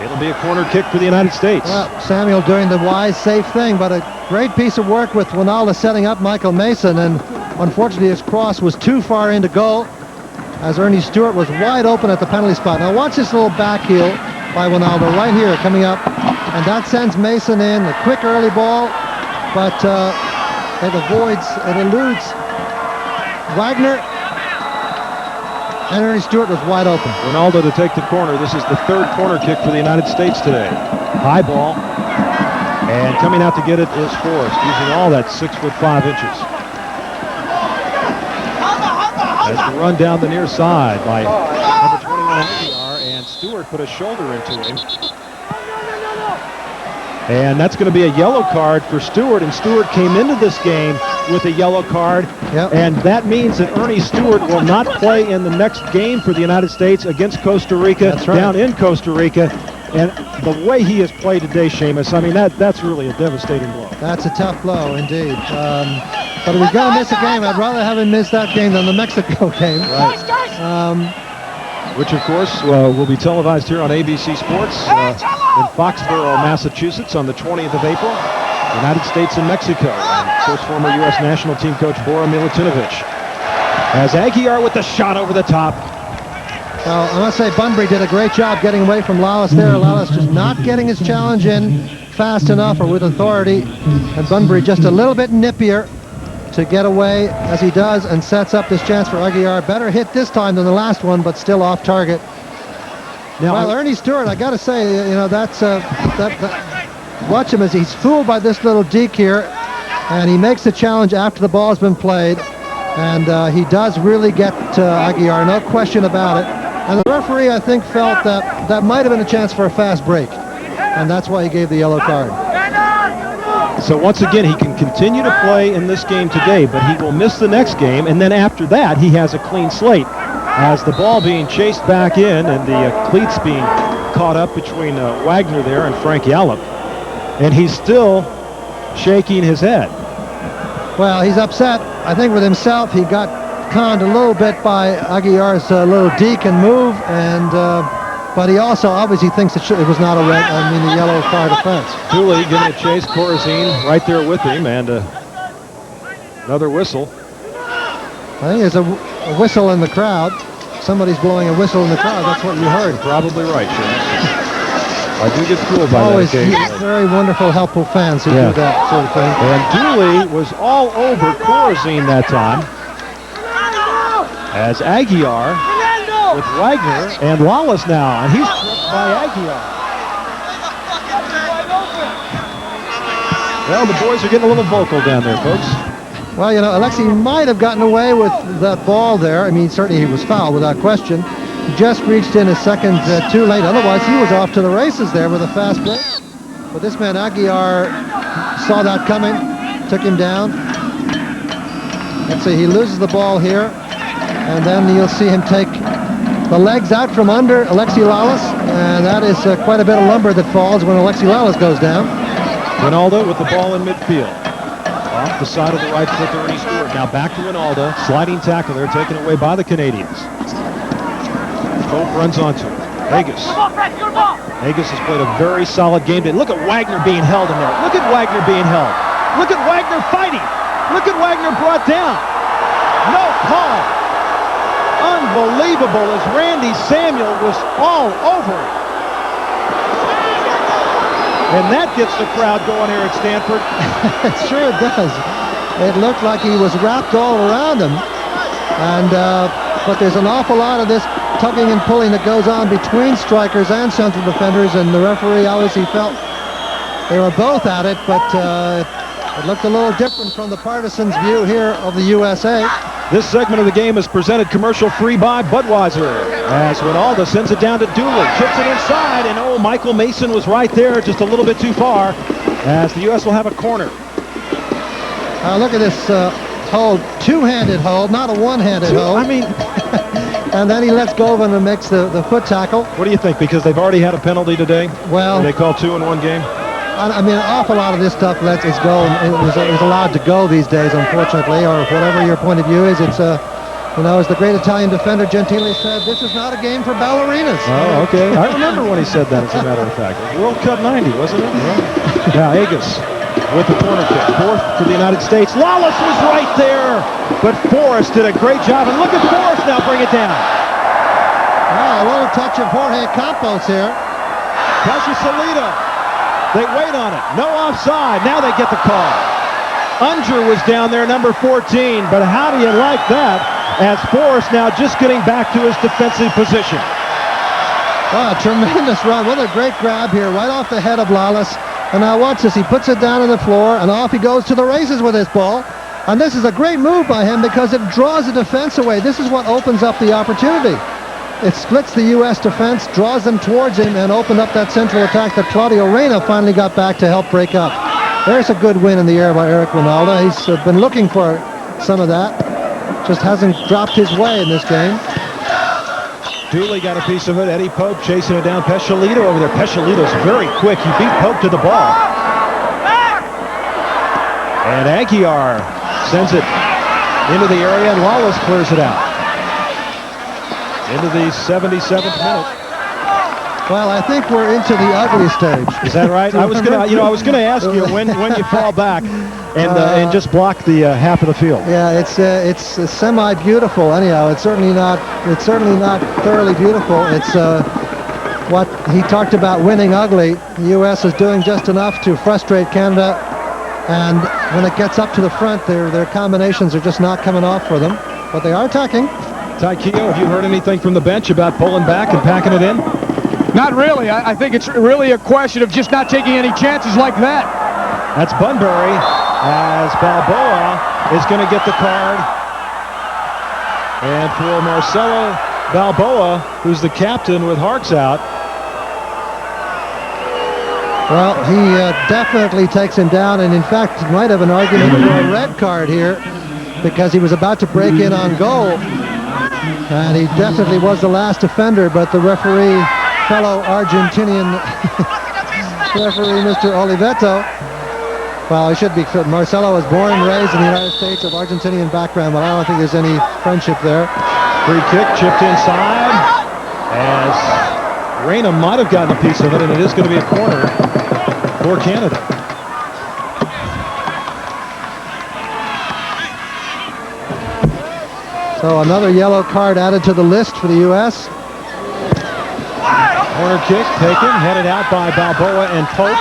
it'll be a corner kick for the United States. Well, Samuel doing the wise, safe thing, but a great piece of work with Winalda setting up Michael Mason. And unfortunately, his cross was too far into goal as Ernie Stewart was wide open at the penalty spot. Now watch this little back heel by Winalda right here coming up. And that sends Mason in. A quick early ball, but it eludes Wagner. And Ernie Stewart was wide open. Winalda to take the corner. This is the 3rd corner kick for the United States today. High ball. And coming out to get it is Forrest, using all that 6'5" inches. As the run down the near side by number 21 Aguiar, and Stewart put a shoulder into him. And that's going to be a yellow card for Stewart, and Stewart came into this game with a yellow card, and that means that Ernie Stewart will not play in the next game for the United States against Costa Rica, down in Costa Rica. And the way he has played today, Seamus, I mean, that's really a devastating blow. That's a tough blow, indeed. But if he's going to miss a game, I'd rather have him miss that game than the Mexico game. Right. Which, of course, will be televised here on ABC Sports in Foxborough, Massachusetts on the 20th of April. United States and Mexico. And, of course, former U.S. national team coach Bora Milutinovic. As Aguiar with the shot over the top. Well, I must say Bunbury did a great job getting away from Lawless there. Lawless just not getting his challenge in fast enough or with authority. And Bunbury just a little bit nippier to get away as he does and sets up this chance for Aguiar. Better hit this time than the last one, but still off target. Now, well, Ernie Stewart, I got to say, you know, watch him as he's fooled by this little deke here, and he makes the challenge after the ball's been played, and he does really get Aguiar, no question about it. And the referee, I think, felt that might have been a chance for a fast break, and that's why he gave the yellow card. So once again, he can continue to play in this game today, but he will miss the next game, and then after that, he has a clean slate. As the ball being chased back in and the cleats being caught up between Wagner there and Frank Yallop. And he's still shaking his head. Well, he's upset, I think, with himself. He got conned a little bit by Aguiar's little deke and move, and but he also obviously thinks it was not a yellow card offense. Dooley giving a chase, Corazine right there with him, and another whistle. I think there's a whistle in the crowd. Somebody's blowing a whistle in the crowd. That's what you heard. Probably right, Seamus. I do get fooled by always that occasionally. Very wonderful, helpful fans who do that sort of thing. And Dooley was all over Corazine that time. As Aguiar with Wagner and Lawless now, and he's tripped by Aguiar. Well, the boys are getting a little vocal down there, folks. Well, you know, Alexei might have gotten away with that ball there. I mean, certainly he was fouled without question. He just reached in a second too late. Otherwise, he was off to the races there with a fast break. But this man, Aguiar, saw that coming, took him down. Let's see, he loses the ball here. And then you'll see him take the legs out from under Alexei Lawless. And that is quite a bit of lumber that falls when Alexei Lawless goes down. Winalda with the ball in midfield. Off the side of the right foot to Ernie Stewart. Now back to Winalda. Sliding tackle there taken away by the Canadians. Pope runs onto him. Agus. Agus has played a very solid game today. Look at Wagner being held in there. Look at Wagner being held. Look at Wagner fighting. Look at Wagner brought down. No call. Unbelievable as Randy Samuel was all over him. And that gets the crowd going here at Stanford. Sure it does. It looked like he was wrapped all around him. And but there's an awful lot of this tugging and pulling that goes on between strikers and central defenders, and the referee obviously felt they were both at it, but it looked a little different from the partisans' view here of the USA. This segment of the game is presented commercial-free by Budweiser. As Ronaldo sends it down to Dooley, chips it inside, and oh, Michael Mason was right there, just a little bit too far, as the U.S. will have a corner. Look at this hold, two-handed hold, not a one-handed hold. I mean, and then he lets go of him and makes the foot tackle. What do you think? Because they've already had a penalty today? Well, they call 2 in one game? I mean, an awful lot of this stuff lets it go. Is allowed to go these days, unfortunately, or whatever your point of view is. It's you know, as the great Italian defender Gentili said, this is not a game for ballerinas. Oh, okay. I remember when he said that, as a matter of fact. World Cup 90, wasn't it? Yeah. Now, Agus with the corner kick. Fourth for the United States. Lawless was right there, but Forrest did a great job. And look at Forrest now bring it down. A little touch of Jorge Campos here. Salida. They wait on it. No offside. Now they get the call. Unger was down there, number 14. But how do you like that? As Forrest now just getting back to his defensive position. Oh, tremendous run. What a great grab here, right off the head of Lawless. And now watch this. He puts it down on the floor, and off he goes to the races with this ball. And this is a great move by him because it draws the defense away. This is what opens up the opportunity. It splits the U.S. defense, draws them towards him, and opened up that central attack that Claudio Reyna finally got back to help break up. There's a good win in the air by Eric Ronaldo. He's been looking for some of that. Just hasn't dropped his way in this game. Dooley got a piece of it. Eddie Pope chasing it down. Pesciolito over there. Pesciolito's very quick. He beat Pope to the ball. And Aguiar sends it into the area, and Lawless clears it out. Into the 77th minute. Well, I think we're into the ugly stage. Is that right? I was gonna ask you when you fall back and just block the half of the field. Yeah, it's semi-beautiful. Anyhow, it's certainly not thoroughly beautiful. It's what he talked about, winning ugly. The U.S. is doing just enough to frustrate Canada, and when it gets up to the front, their combinations are just not coming off for them. But they are attacking. Ty Keogh, have you heard anything from the bench about pulling back and packing it in? Not really. I think it's really a question of just not taking any chances like that. That's Bunbury, as Balboa is going to get the card. And for Marcelo Balboa, who's the captain with Harks out. Well, he definitely takes him down, and in fact, might have an argument for a red card here because he was about to break in on goal. And he definitely was the last offender, but the referee, fellow Argentinian referee, Mr. Oliveto, well, he should be. Marcelo was born and raised in the United States of Argentinian background, but I don't think there's any friendship there. Free kick chipped inside, as Reyna might have gotten a piece of it, and it is going to be a corner for Canada. So another yellow card added to the list for the U.S. Corner kick taken, headed out by Balboa and Pope,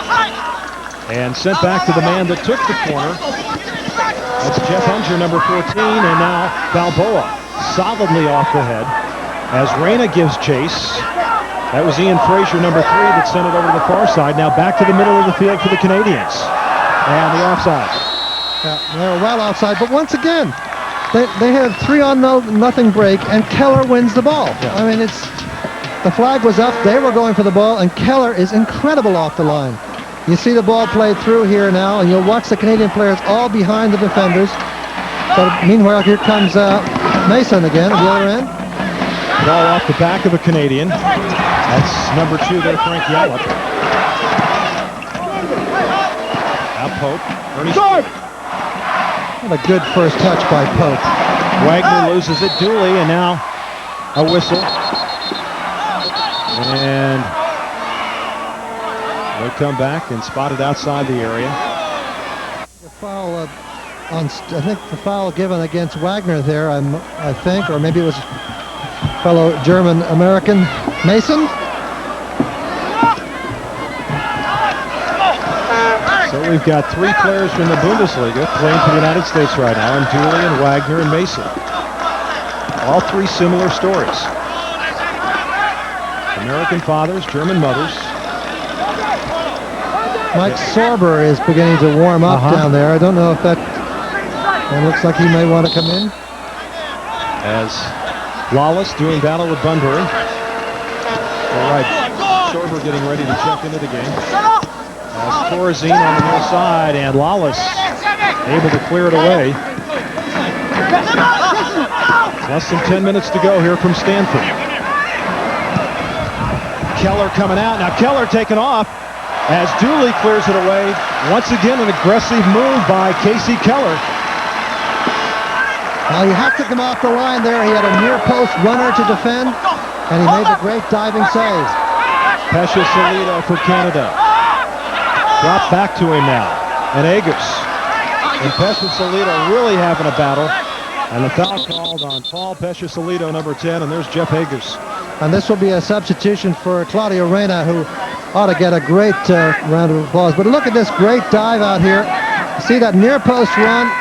and sent back to the man that took the corner. That's Jeff Unger, number 14, and now Balboa solidly off the head as Reyna gives chase. That was Ian Frazier, number 3, that sent it over to the far side. Now back to the middle of the field for the Canadians. And the offside. Yeah, they were well offside, but once again, they had 3-0 break, and Keller wins the ball. Yeah. I mean, the flag was up, they were going for the ball, and Keller is incredible off the line. You see the ball played through here now, and you'll watch the Canadian players all behind the defenders. But meanwhile, here comes Mason again at the other end. Ball off the back of a Canadian. That's number 2 there, Frank Yallop. Now Pope. Ernie. What a good first touch by Pope. Wagner loses it. Dooley, and now a whistle. And they come back and spot it outside the area. The foul I think the foul given against Wagner there, I think, or maybe it was fellow German-American Mason. So we've got 3 players from the Bundesliga playing for the United States right now, and Julian, Wagner, and Mason. All 3 similar stories. American fathers, German mothers. Mike Sorber is beginning to warm up down there. I don't know if that... It looks like he may want to come in. As Lawless doing battle with Bunbury. All right, Sorber getting ready to check into the game. As Corazine on the near side, and Lawless able to clear it away. Less than 10 minutes to go here from Stanford. Keller coming out. Now Keller taken off as Dooley clears it away. Once again, an aggressive move by Casey Keller. Now you have to come off the line there. He had a near post runner to defend, and he made a great diving save. Pesha Salido for Canada. Drop back to him now. And Agus. And Pesha Salido really having a battle. And the foul called on Paul Pesha Salido, number 10, and there's Jeff Agus. And this will be a substitution for Claudio Reyna, who ought to get a great round of applause. But look at this great dive out here. See that near post run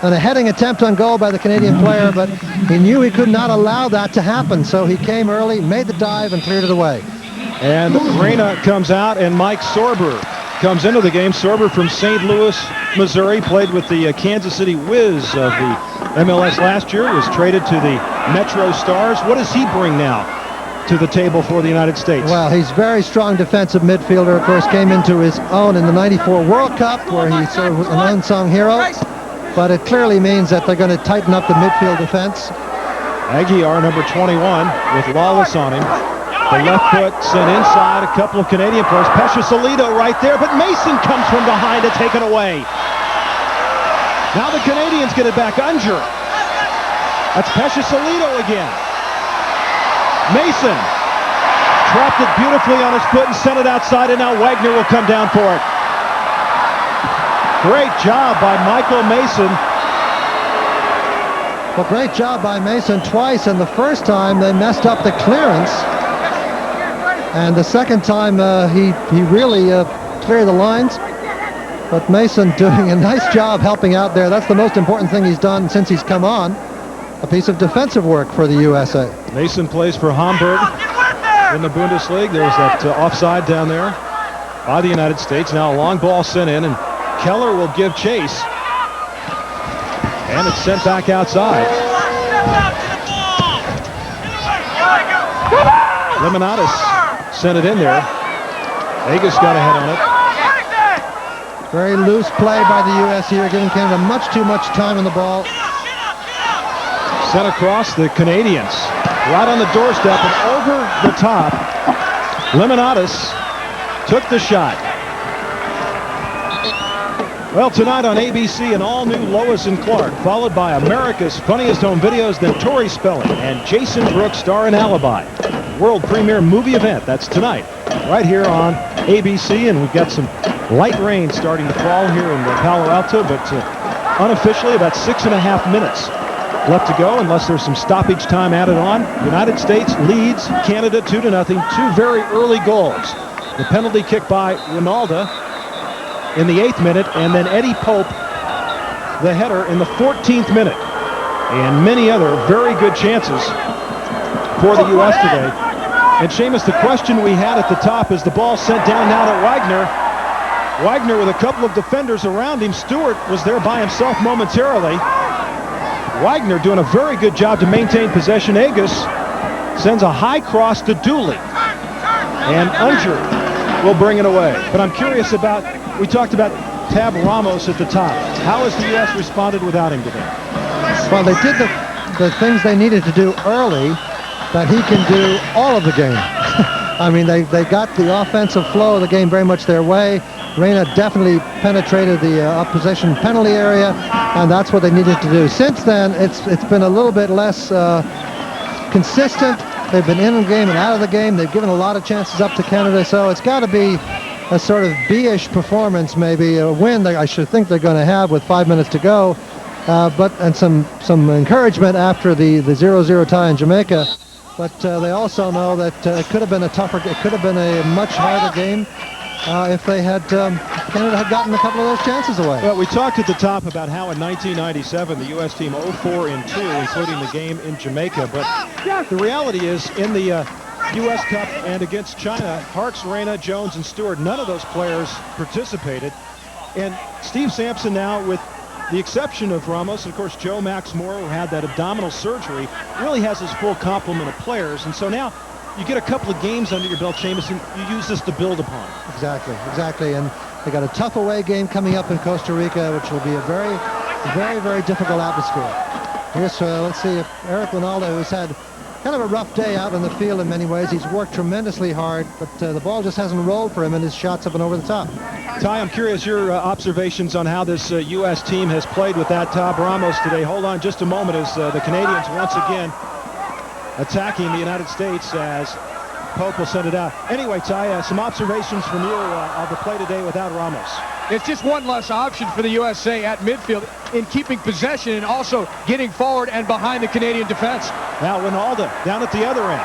and a heading attempt on goal by the Canadian player, but he knew he could not allow that to happen, so he came early, made the dive, and cleared it away. And Reyna comes out, and Mike Sorber comes into the game. Sorber from St. Louis, Missouri, played with the Kansas City Wiz of the MLS last year, was traded to the Metro Stars. What does he bring now to the table for the United States? Well, he's very strong defensive midfielder. Of course, came into his own in the '94 World Cup, where he sort of was an unsung hero. But it clearly means that they're going to tighten up the midfield defense. Aguiar, number 21, with Lawless on him. The left foot sent inside, a couple of Canadian players. Pesha Salido right there, but Mason comes from behind to take it away. Now the Canadians get it back. Unger. That's Pesha Salido again. Mason trapped it beautifully on his foot and sent it outside, and now Wagner will come down for it. Great job by Michael Mason. Well, great job by Mason twice, and the first time they messed up the clearance. And the second time he really cleared the lines. But Mason doing a nice job helping out there. That's the most important thing he's done since he's come on. A piece of defensive work for the USA. Mason plays for Hamburg in the Bundesliga. There was that offside down there by the United States. Now a long ball sent in, and Keller will give chase. And it's sent back outside. Lemonatis sent it in there. Agus got a head on it. Very loose play by the U.S. here, giving Canada much too much time on the ball. Sent across the Canadians. Right on the doorstep and over the top. Lemonatis took the shot. Well, tonight on ABC, an all-new Lois and Clark, followed by America's Funniest Home Videos, then Tori Spelling and Jason Brooks star in Alibi. World premiere movie event. That's tonight, right here on ABC, and we've got some light rain starting to fall here in Palo Alto, but unofficially about 6.5 minutes left to go, unless there's some stoppage time added on. United States leads Canada 2-0. 2 very early goals. The penalty kick by Ronaldo in the 8th minute, and then Eddie Pope, the header, in the 14th minute. And many other very good chances for the U.S. today. And Seamus, the question we had at the top is the ball sent down now to Wagner. Wagner with a couple of defenders around him. Stewart was there by himself momentarily. Wagner doing a very good job to maintain possession. Agus sends a high cross to Dooley. And Unger will bring it away. But I'm curious about, we talked about Tab Ramos at the top. How has the U.S. responded without him today? Well, they did the things they needed to do early that he can do all of the game. I mean, they got the offensive flow of the game very much their way. Reyna definitely penetrated the opposition penalty area, and that's what they needed to do. Since then, it's been a little bit less consistent, They've been in the game and out of the game. They've given a lot of chances up to Canada, so it's got to be a sort of B-ish performance, maybe a win that I should think they're going to have with 5 minutes to go, and some encouragement after the 0-0 tie in Jamaica. But they also know that it could have been a much harder game if they had Canada had gotten a couple of those chances away. Well, we talked at the top about how in 1997 the U.S. team 0-4-2, including the game in Jamaica. But the reality is, in the U.S. Cup and against China, Harks, Reyna, Jones, and Stewart, none of those players participated. And Steve Sampson now, with the exception of Ramos, and of course Joe Max Moore, who had that abdominal surgery, really has his full complement of players. And so now you get a couple of games under your belt, Seamus, and you use this to build upon. Exactly. And they got a tough away game coming up in Costa Rica, which will be a very, very, very difficult atmosphere. Here's, let's see if Eric Ronaldo, who's had kind of a rough day out on the field in many ways. He's worked tremendously hard, but the ball just hasn't rolled for him, and his shots have been over the top. Ty, I'm curious your observations on how this U.S. team has played with that Tab Ramos today. Hold on just a moment as the Canadians once again attacking the United States as Pope will send it out. Anyway, Ty, some observations from you of the play today without Ramos. It's just one less option for the USA at midfield in keeping possession and also getting forward and behind the Canadian defense. Now Ronaldo down at the other end.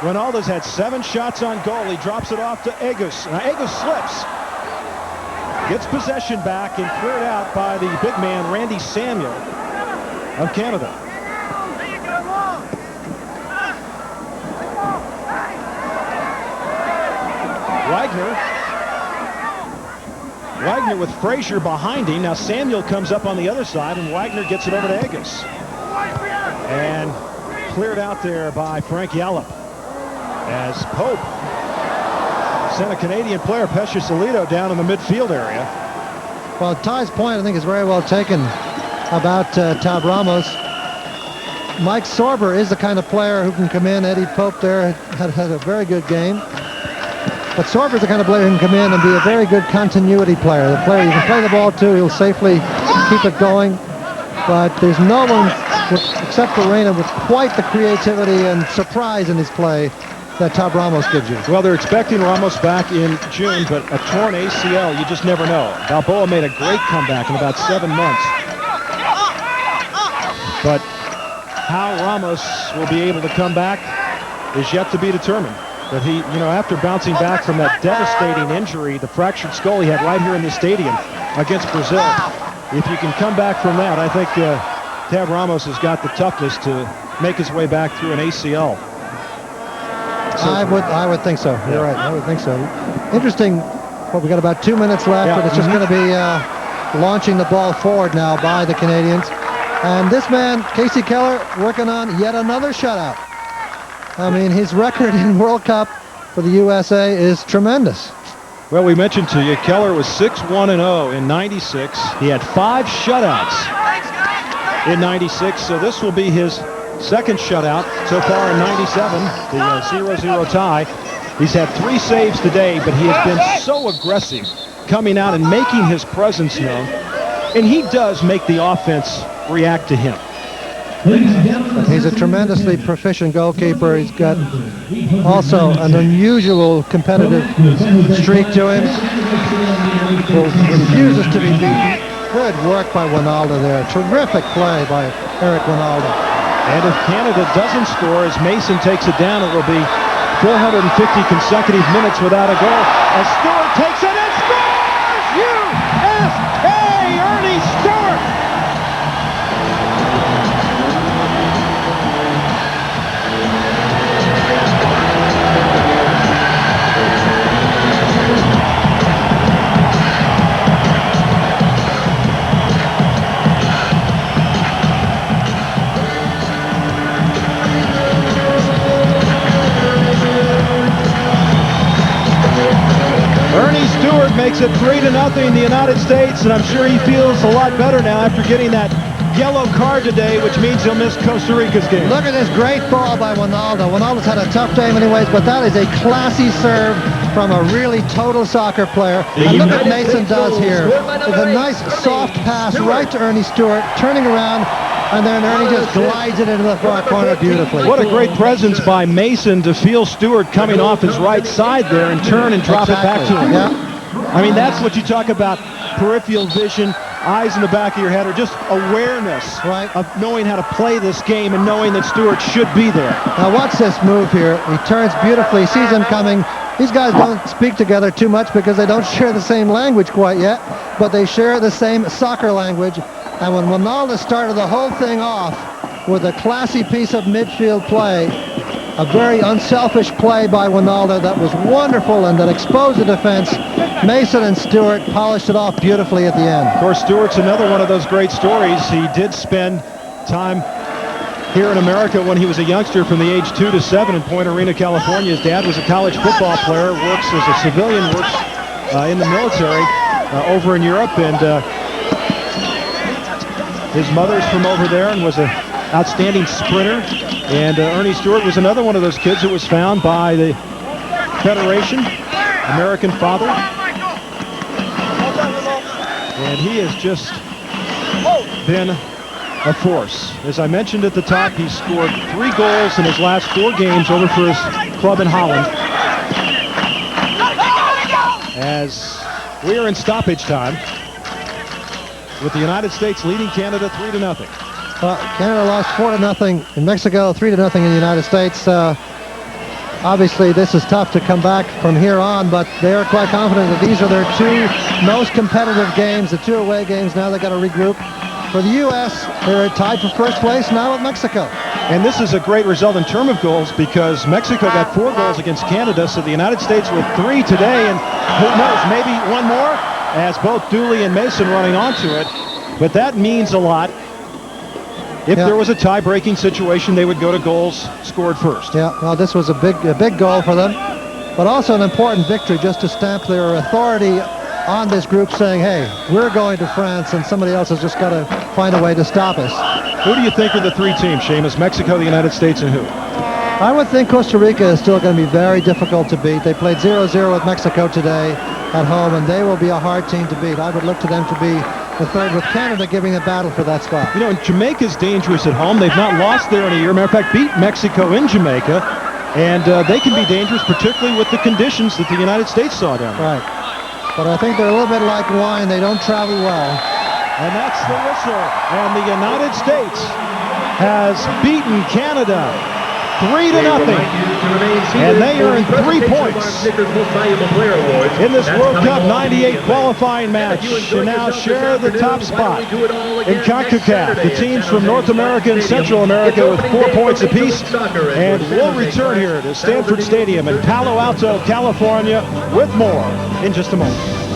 Ronaldo's had 7 shots on goal. He drops it off to Agus. Now Agus slips. Gets possession back and cleared out by the big man, Randy Samuel of Canada. Wagner with Frazier behind him. Now Samuel comes up on the other side, and Wagner gets it over to Agus. And cleared out there by Frank Yallop as Pope sent a Canadian player, Pesha Salido, down in the midfield area. Well, Ty's point, I think, is very well taken about Tab Ramos. Mike Sorber is the kind of player who can come in. Eddie Pope there had a very good game. But Sorber's the kind of player who can come in and be a very good continuity player. The player you can play the ball to, he'll safely keep it going. But there's no one, except for Reyna, with quite the creativity and surprise in his play that Tab Ramos gives you. Well, they're expecting Ramos back in June, but a torn ACL, you just never know. Balboa made a great comeback in about 7 months. But how Ramos will be able to come back is yet to be determined. But he, after bouncing back from that devastating injury, the fractured skull he had right here in the stadium against Brazil, if you can come back from that, I think Tab Ramos has got the toughness to make his way back through an ACL. I would think so. Yeah. You're right. I would think so. Interesting. Well, we got about 2 minutes left, but it's just going to be launching the ball forward now by the Canadians. And this man, Casey Keller, working on yet another shutout. I mean, his record in World Cup for the USA is tremendous. Well, we mentioned to you, Keller was 6-1-0 in 96. He had 5 shutouts in 96, so this will be his second shutout so far in 97, the 0-0 tie. He's had 3 saves today, but he has been so aggressive coming out and making his presence known. And he does make the offense react to him. He's a tremendously proficient goalkeeper. He's got also an unusual competitive streak to him. Refuses to be beaten. Good work by Ronaldo there. Terrific play by Eric Ronaldo. And if Canada doesn't score, as Mason takes it down, it will be 450 consecutive minutes without a goal. As Stewart takes it and scores! USA! Ernie Stewart! Ernie Stewart makes it 3-0 the United States, and I'm sure he feels a lot better now after getting that yellow card today, which means he'll miss Costa Rica's game. Look at this great ball by Ronaldo. Ronaldo's had a tough day in many ways, but that is a classy serve from a really total soccer player. And look what Mason does here. It's a nice soft pass right to Ernie Stewart, turning around, And then Ernie just glides it into the far corner beautifully. What a great presence by Mason to feel Stewart coming off his right side there and turn and drop it back to him. Yeah. I mean, that's what you talk about, peripheral vision, eyes in the back of your head, or just awareness of knowing how to play this game and knowing that Stewart should be there. Now watch this move here. He turns beautifully, sees him coming. These guys don't speak together too much because they don't share the same language quite yet, but they share the same soccer language. And when Ronaldo started the whole thing off with a classy piece of midfield play, a very unselfish play by Ronaldo that was wonderful and that exposed the defense, Mason and Stewart polished it off beautifully at the end. Of course, Stewart's another one of those great stories. He did spend time here in America when he was a youngster from the age 2 to 7 in Point Arena, California. His dad was a college football player, works as a civilian, works in the military over in Europe, and his mother's from over there and was an outstanding sprinter. And Ernie Stewart was another one of those kids that was found by the Federation, American father. And he has just been a force. As I mentioned at the top, he scored 3 goals in his last 4 games over for his club in Holland. As we are in stoppage time, with the United States leading Canada 3-0. Canada lost 4-0 in Mexico, 3-0 in the United States. Obviously, this is tough to come back from here on, but they are quite confident that these are their 2 most competitive games, the 2 away games. Now they've got to regroup. For the U.S., they're tied for first place now with Mexico. And this is a great result in terms of goals because Mexico got 4 goals against Canada, so the United States with 3 today, and who knows, maybe one more, as both Dooley and Mason running onto it. But that means a lot. If there was a tie-breaking situation, they would go to goals scored first. Yeah, well, this was a big goal for them, but also an important victory just to stamp their authority on this group, saying, hey, we're going to France, and somebody else has just got to find a way to stop us. Who do you think are the 3 teams, Seamus? Mexico, the United States, and who? I would think Costa Rica is still going to be very difficult to beat. They played 0-0 with Mexico today at home, and they will be a hard team to beat. I would look to them to be the third, with Canada giving a battle for that spot. You know, Jamaica's dangerous at home. They've not lost there in a year. Matter of fact, beat Mexico in Jamaica, and they can be dangerous, particularly with the conditions that the United States saw down there. Right. But I think they're a little bit like wine. They don't travel well. And that's the whistle. And the United States has beaten Canada 3-0. And they earn 3 points in this World Cup 98 qualifying match. And now share the top spot in CONCACAF. The teams from North America and Central America with 4 points apiece. And we'll return here to Stanford Stadium in Palo Alto, California with more in just a moment.